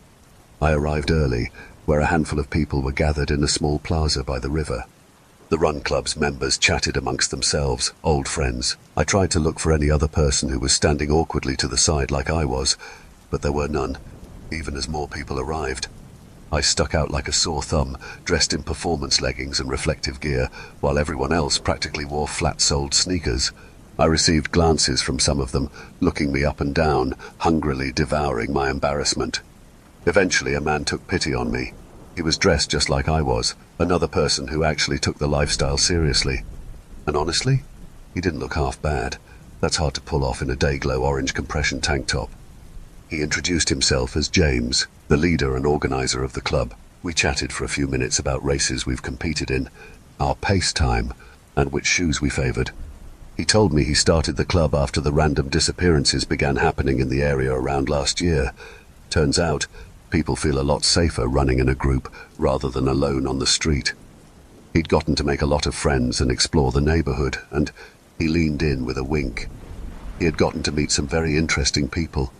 I arrived early, where a handful of people were gathered in a small plaza by the river. The run club's members chatted amongst themselves, old friends. I tried to look for any other person who was standing awkwardly to the side like I was, but there were none, even as more people arrived. I stuck out like a sore thumb, dressed in performance leggings and reflective gear, while everyone else practically wore flat-soled sneakers. I received glances from some of them, looking me up and down, hungrily devouring my embarrassment. Eventually, a man took pity on me. He was dressed just like I was, another person who actually took the lifestyle seriously. And honestly, he didn't look half bad. That's hard to pull off in a day-glow orange compression tank top. He introduced himself as James, the leader and organizer of the club. We chatted for a few minutes about races we've competed in, our pace time, and which shoes we favored. He told me he started the club after the random disappearances began happening in the area around last year. Turns out, people feel a lot safer running in a group rather than alone on the street. He'd gotten to make a lot of friends and explore the neighborhood, and he leaned in with a wink. He had gotten to meet some very interesting people.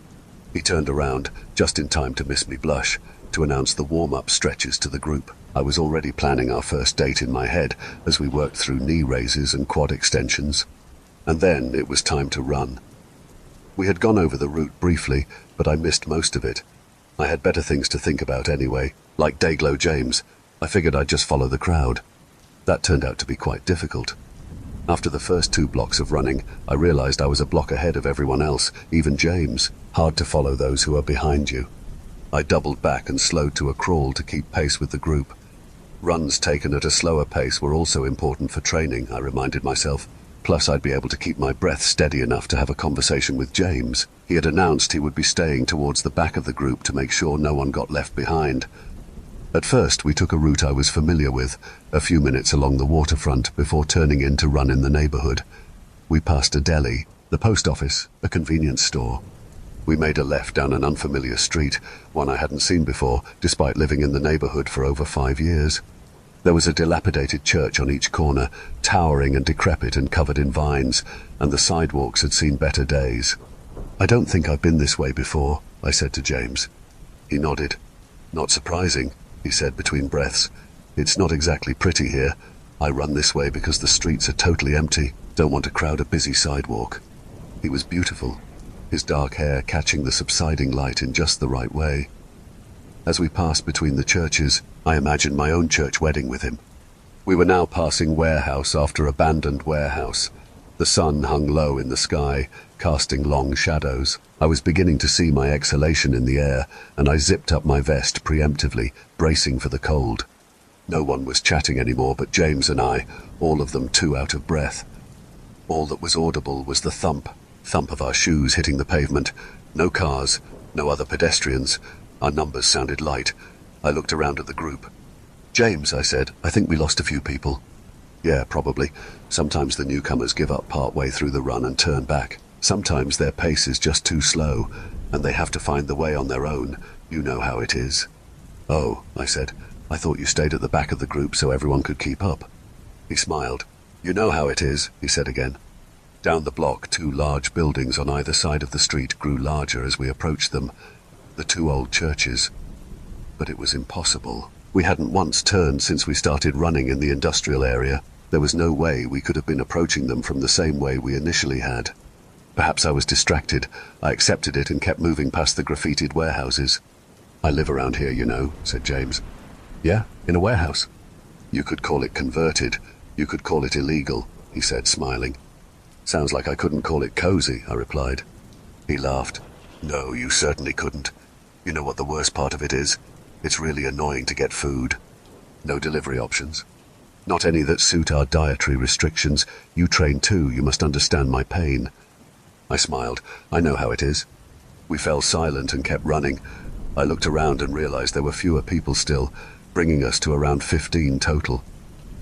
He turned around, just in time to miss me blush, to announce the warm-up stretches to the group. I was already planning our first date in my head as we worked through knee raises and quad extensions. And then it was time to run. We had gone over the route briefly, but I missed most of it. I had better things to think about anyway. Like Dayglow James, I figured I'd just follow the crowd. That turned out to be quite difficult. After the first 2 blocks of running, I realized I was a block ahead of everyone else, even James. Hard to follow those who are behind you. I doubled back and slowed to a crawl to keep pace with the group. Runs taken at a slower pace were also important for training, I reminded myself. Plus, I'd be able to keep my breath steady enough to have a conversation with James. He had announced he would be staying towards the back of the group to make sure no one got left behind. At first, we took a route I was familiar with, a few minutes along the waterfront before turning in to run in the neighborhood. We passed a deli, the post office, a convenience store. We made a left down an unfamiliar street, one I hadn't seen before, despite living in the neighborhood for over 5 years. There was a dilapidated church on each corner, towering and decrepit and covered in vines, and the sidewalks had seen better days. "I don't think I've been this way before," I said to James. He nodded. "Not surprising," he said between breaths. "It's not exactly pretty here. I run this way because the streets are totally empty. Don't want to crowd a busy sidewalk." He was beautiful, his dark hair catching the subsiding light in just the right way. As we passed between the churches, I imagined my own church wedding with him. We were now passing warehouse after abandoned warehouse. The sun hung low in the sky, casting long shadows. I was beginning to see my exhalation in the air, and I zipped up my vest preemptively, bracing for the cold. No one was chatting anymore but James and I, all of them too out of breath. All that was audible was the thump of our shoes hitting the pavement. No cars, no other pedestrians. Our numbers sounded light. I looked around at the group. "James," I said, "I think we lost a few people." "Yeah, probably. Sometimes the newcomers give up part-way through the run and turn back. Sometimes their pace is just too slow, and they have to find the way on their own. You know how it is." "Oh," I said, "I thought you stayed at the back of the group so everyone could keep up." He smiled. "You know how it is," he said again. Down the block, 2 large buildings on either side of the street grew larger as we approached them. The 2 old churches. But it was impossible. We hadn't once turned since we started running in the industrial area. There was no way we could have been approaching them from the same way we initially had. Perhaps I was distracted. I accepted it and kept moving past the graffitied warehouses. "I live around here, you know," said James. "Yeah, in a warehouse." "You could call it converted. You could call it illegal," he said, smiling. "Sounds like I couldn't call it cozy," I replied. He laughed. "No, you certainly couldn't. You know what the worst part of it is? It's really annoying to get food. No delivery options. Not any that suit our dietary restrictions. You train too, you must understand my pain." I smiled. "I know how it is." We fell silent and kept running. I looked around and realized there were fewer people still, bringing us to around 15 total.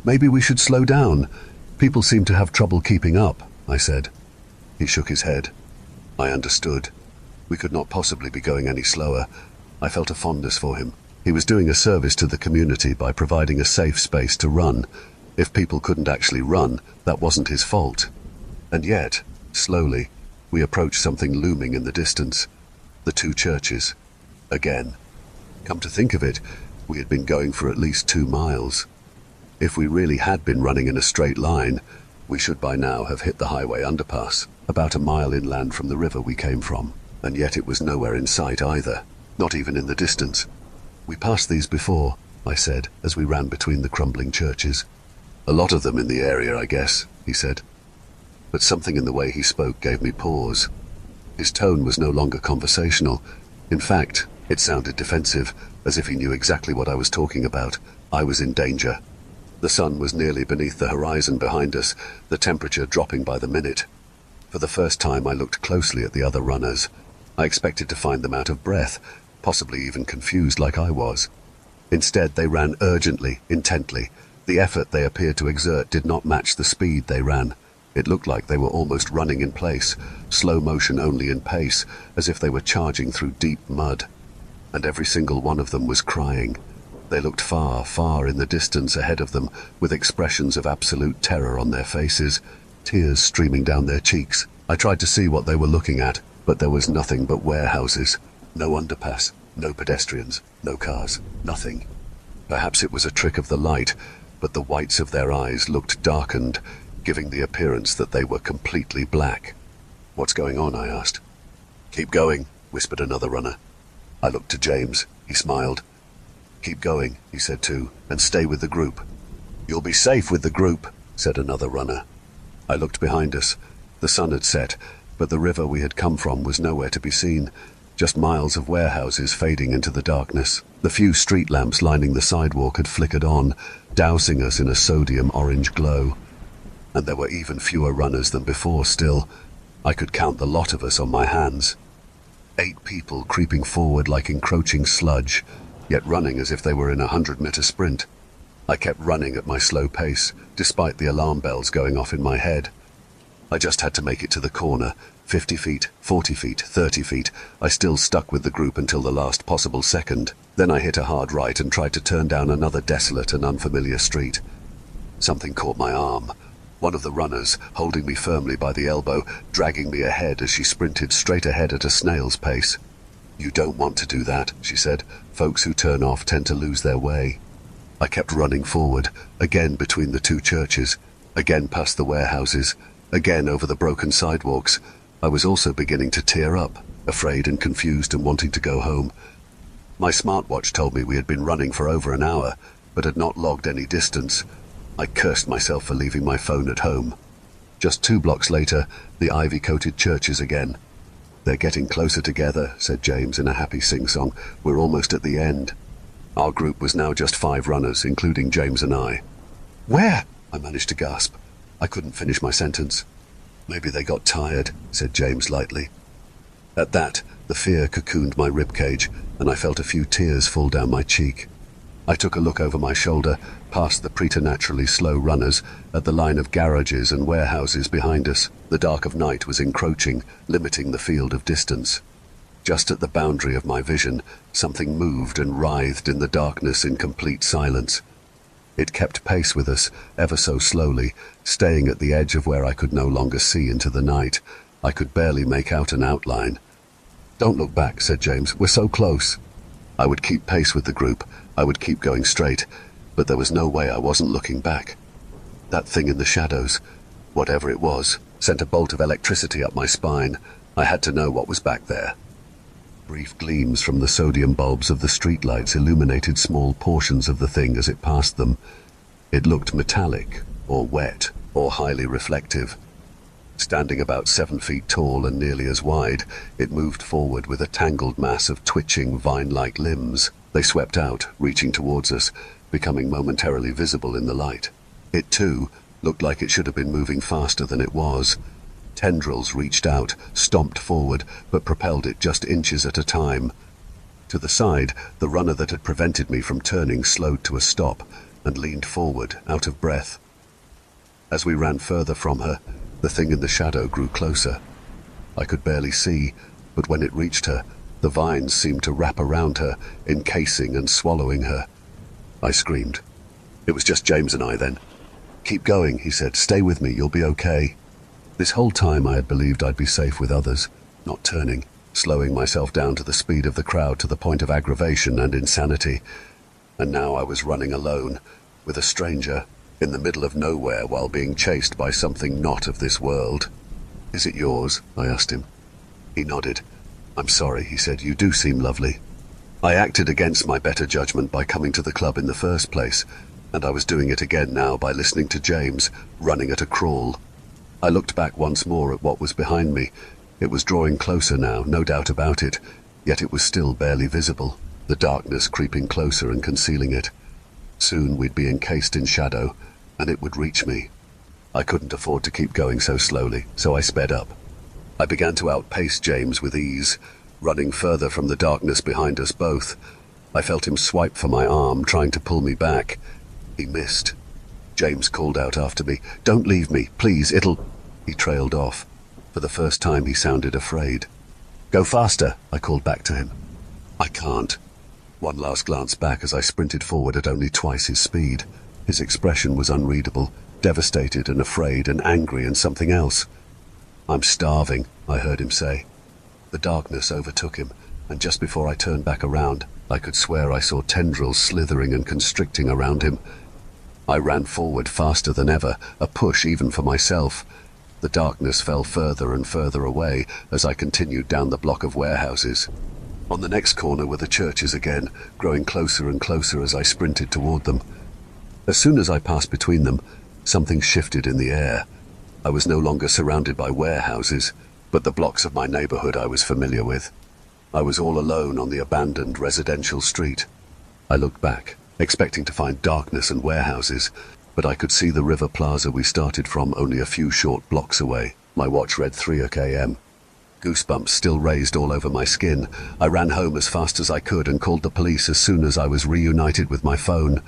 "Maybe we should slow down. People seem to have trouble keeping up," I said. He shook his head. I understood. We could not possibly be going any slower. I felt a fondness for him. He was doing a service to the community by providing a safe space to run. If people couldn't actually run, that wasn't his fault. And yet, slowly, we approached something looming in the distance. The 2 churches. Again. Come to think of it, we had been going for at least 2 miles. If we really had been running in a straight line, we should by now have hit the highway underpass, about a mile inland from the river we came from. And yet it was nowhere in sight either, not even in the distance. "We passed these before," I said, as we ran between the crumbling churches. "A lot of them in the area, I guess," he said. But something in the way he spoke gave me pause. His tone was no longer conversational. In fact, It sounded defensive, as if he knew exactly what I was talking about. I was in danger. The sun was nearly beneath the horizon behind us, the temperature dropping by the minute. For the first time I looked closely at the other runners. I expected to find them out of breath, possibly even confused like I was. Instead, they ran urgently, intently. The effort they appeared to exert did not match the speed they ran. It looked like they were almost running in place, slow motion only in pace, as if they were charging through deep mud. And every single one of them was crying. They looked far, far in the distance ahead of them, with expressions of absolute terror on their faces, tears streaming down their cheeks. I tried to see what they were looking at, but there was nothing but warehouses. No underpass, no pedestrians, no cars, nothing. Perhaps it was a trick of the light, but the whites of their eyes looked darkened, giving the appearance that they were completely black. "What's going on?" I asked. "Keep going," whispered another runner. I looked to James. He smiled. "Keep going," he said too, "and stay with the group." "You'll be safe with the group," said another runner. I looked behind us. The sun had set, but the river we had come from was nowhere to be seen, just miles of warehouses fading into the darkness. The few street lamps lining the sidewalk had flickered on, dousing us in a sodium orange glow. And there were even fewer runners than before still. I could count the lot of us on my hands. 8 people creeping forward like encroaching sludge, yet running as if they were in a 100-meter sprint. I kept running at my slow pace, despite the alarm bells going off in my head. I just had to make it to the corner. 50 feet, 40 feet, 30 feet. I still stuck with the group until the last possible second. Then I hit a hard right and tried to turn down another desolate and unfamiliar street. Something caught my arm. One of the runners, holding me firmly by the elbow, dragging me ahead as she sprinted straight ahead at a snail's pace. "You don't want to do that," she said. "Folks who turn off tend to lose their way." I kept running forward, again between the 2 churches, again past the warehouses, again over the broken sidewalks. I was also beginning to tear up, afraid and confused and wanting to go home. My smartwatch told me we had been running for over an hour, but had not logged any distance. I cursed myself for leaving my phone at home. Just 2 blocks later, the ivy-coated churches again. "They're getting closer together," said James in a happy sing-song. "We're almost at the end." Our group was now just 5 runners, including James and I. "Where?" I managed to gasp. I couldn't finish my sentence. "Maybe they got tired," said James lightly. At that, the fear cocooned my ribcage, and I felt a few tears fall down my cheek. I took a look over my shoulder, past the preternaturally slow runners, at the line of garages and warehouses behind us. The dark of night was encroaching, limiting the field of distance. Just at the boundary of my vision, something moved and writhed in the darkness in complete silence. It kept pace with us, ever so slowly, staying at the edge of where I could no longer see into the night. I could barely make out an outline. "Don't look back," said James. "We're so close." I would keep pace with the group. I would keep going straight, but there was no way I wasn't looking back. That thing in the shadows, whatever it was, sent a bolt of electricity up my spine. I had to know what was back there. Brief gleams from the sodium bulbs of the streetlights illuminated small portions of the thing as it passed them. It looked metallic, or wet, or highly reflective. Standing about 7 feet tall and nearly as wide, it moved forward with a tangled mass of twitching, vine-like limbs. They swept out, reaching towards us, becoming momentarily visible in the light. It, too, looked like it should have been moving faster than it was. Tendrils reached out, stomped forward, but propelled it just inches at a time. To the side, the runner that had prevented me from turning slowed to a stop and leaned forward, out of breath. As we ran further from her, the thing in the shadow grew closer. I could barely see, but when it reached her, the vines seemed to wrap around her, encasing and swallowing her. I screamed. It was just James and I then. "Keep going," he said. "Stay with me, you'll be okay." This whole time I had believed I'd be safe with others, not turning, slowing myself down to the speed of the crowd to the point of aggravation and insanity. And now I was running alone, with a stranger, in the middle of nowhere while being chased by something not of this world. "Is it yours?" I asked him. He nodded. "I'm sorry," he said. "You do seem lovely." I acted against my better judgment by coming to the club in the first place, and I was doing it again now by listening to James, running at a crawl. I looked back once more at what was behind me. It was drawing closer now, no doubt about it. yet it was still barely visible, the darkness creeping closer and concealing it. Soon we'd be encased in shadow, and it would reach me. I couldn't afford to keep going so slowly, so I sped up. I began to outpace James with ease, running further from the darkness behind us both. I felt him swipe for my arm, trying to pull me back. He missed. James called out after me, "Don't leave me, please, it'll—" He trailed off. For the first time he sounded afraid. "Go faster," I called back to him. "I can't." One last glance back as I sprinted forward at only twice his speed. His expression was unreadable, devastated and afraid and angry and something else. "I'm starving," I heard him say. The darkness overtook him, and just before I turned back around, I could swear I saw tendrils slithering and constricting around him. I ran forward faster than ever, a push even for myself. The darkness fell further and further away as I continued down the block of warehouses. On the next corner were the churches again, growing closer and closer as I sprinted toward them. As soon as I passed between them, something shifted in the air. I was no longer surrounded by warehouses, but the blocks of my neighborhood I was familiar with. I was all alone on the abandoned residential street. I looked back, expecting to find darkness and warehouses, but I could see the river plaza we started from only a few short blocks away. My watch read 3 a.m. Goosebumps still raised all over my skin. I ran home as fast as I could and called the police as soon as I was reunited with my phone.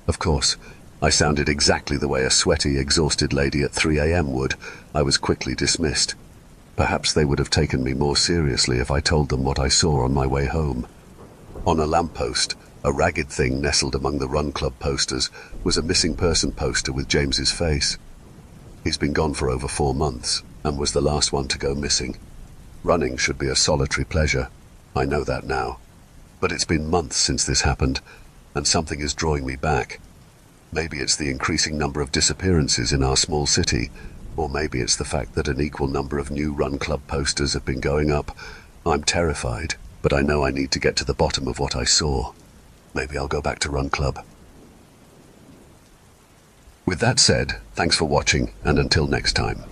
Of course, I sounded exactly the way a sweaty, exhausted lady at 3 a.m. would. I was quickly dismissed. Perhaps they would have taken me more seriously if I told them what I saw on my way home. On a lamppost, a ragged thing nestled among the Run Club posters, was a missing person poster with James's face. He's been gone for over 4 months, and was the last one to go missing. Running should be a solitary pleasure. I know that now. But it's been months since this happened, and something is drawing me back. Maybe it's the increasing number of disappearances in our small city, or maybe it's the fact that an equal number of new Run Club posters have been going up. I'm terrified, but I know I need to get to the bottom of what I saw. Maybe I'll go back to Run Club. With that said, thanks for watching, and until next time.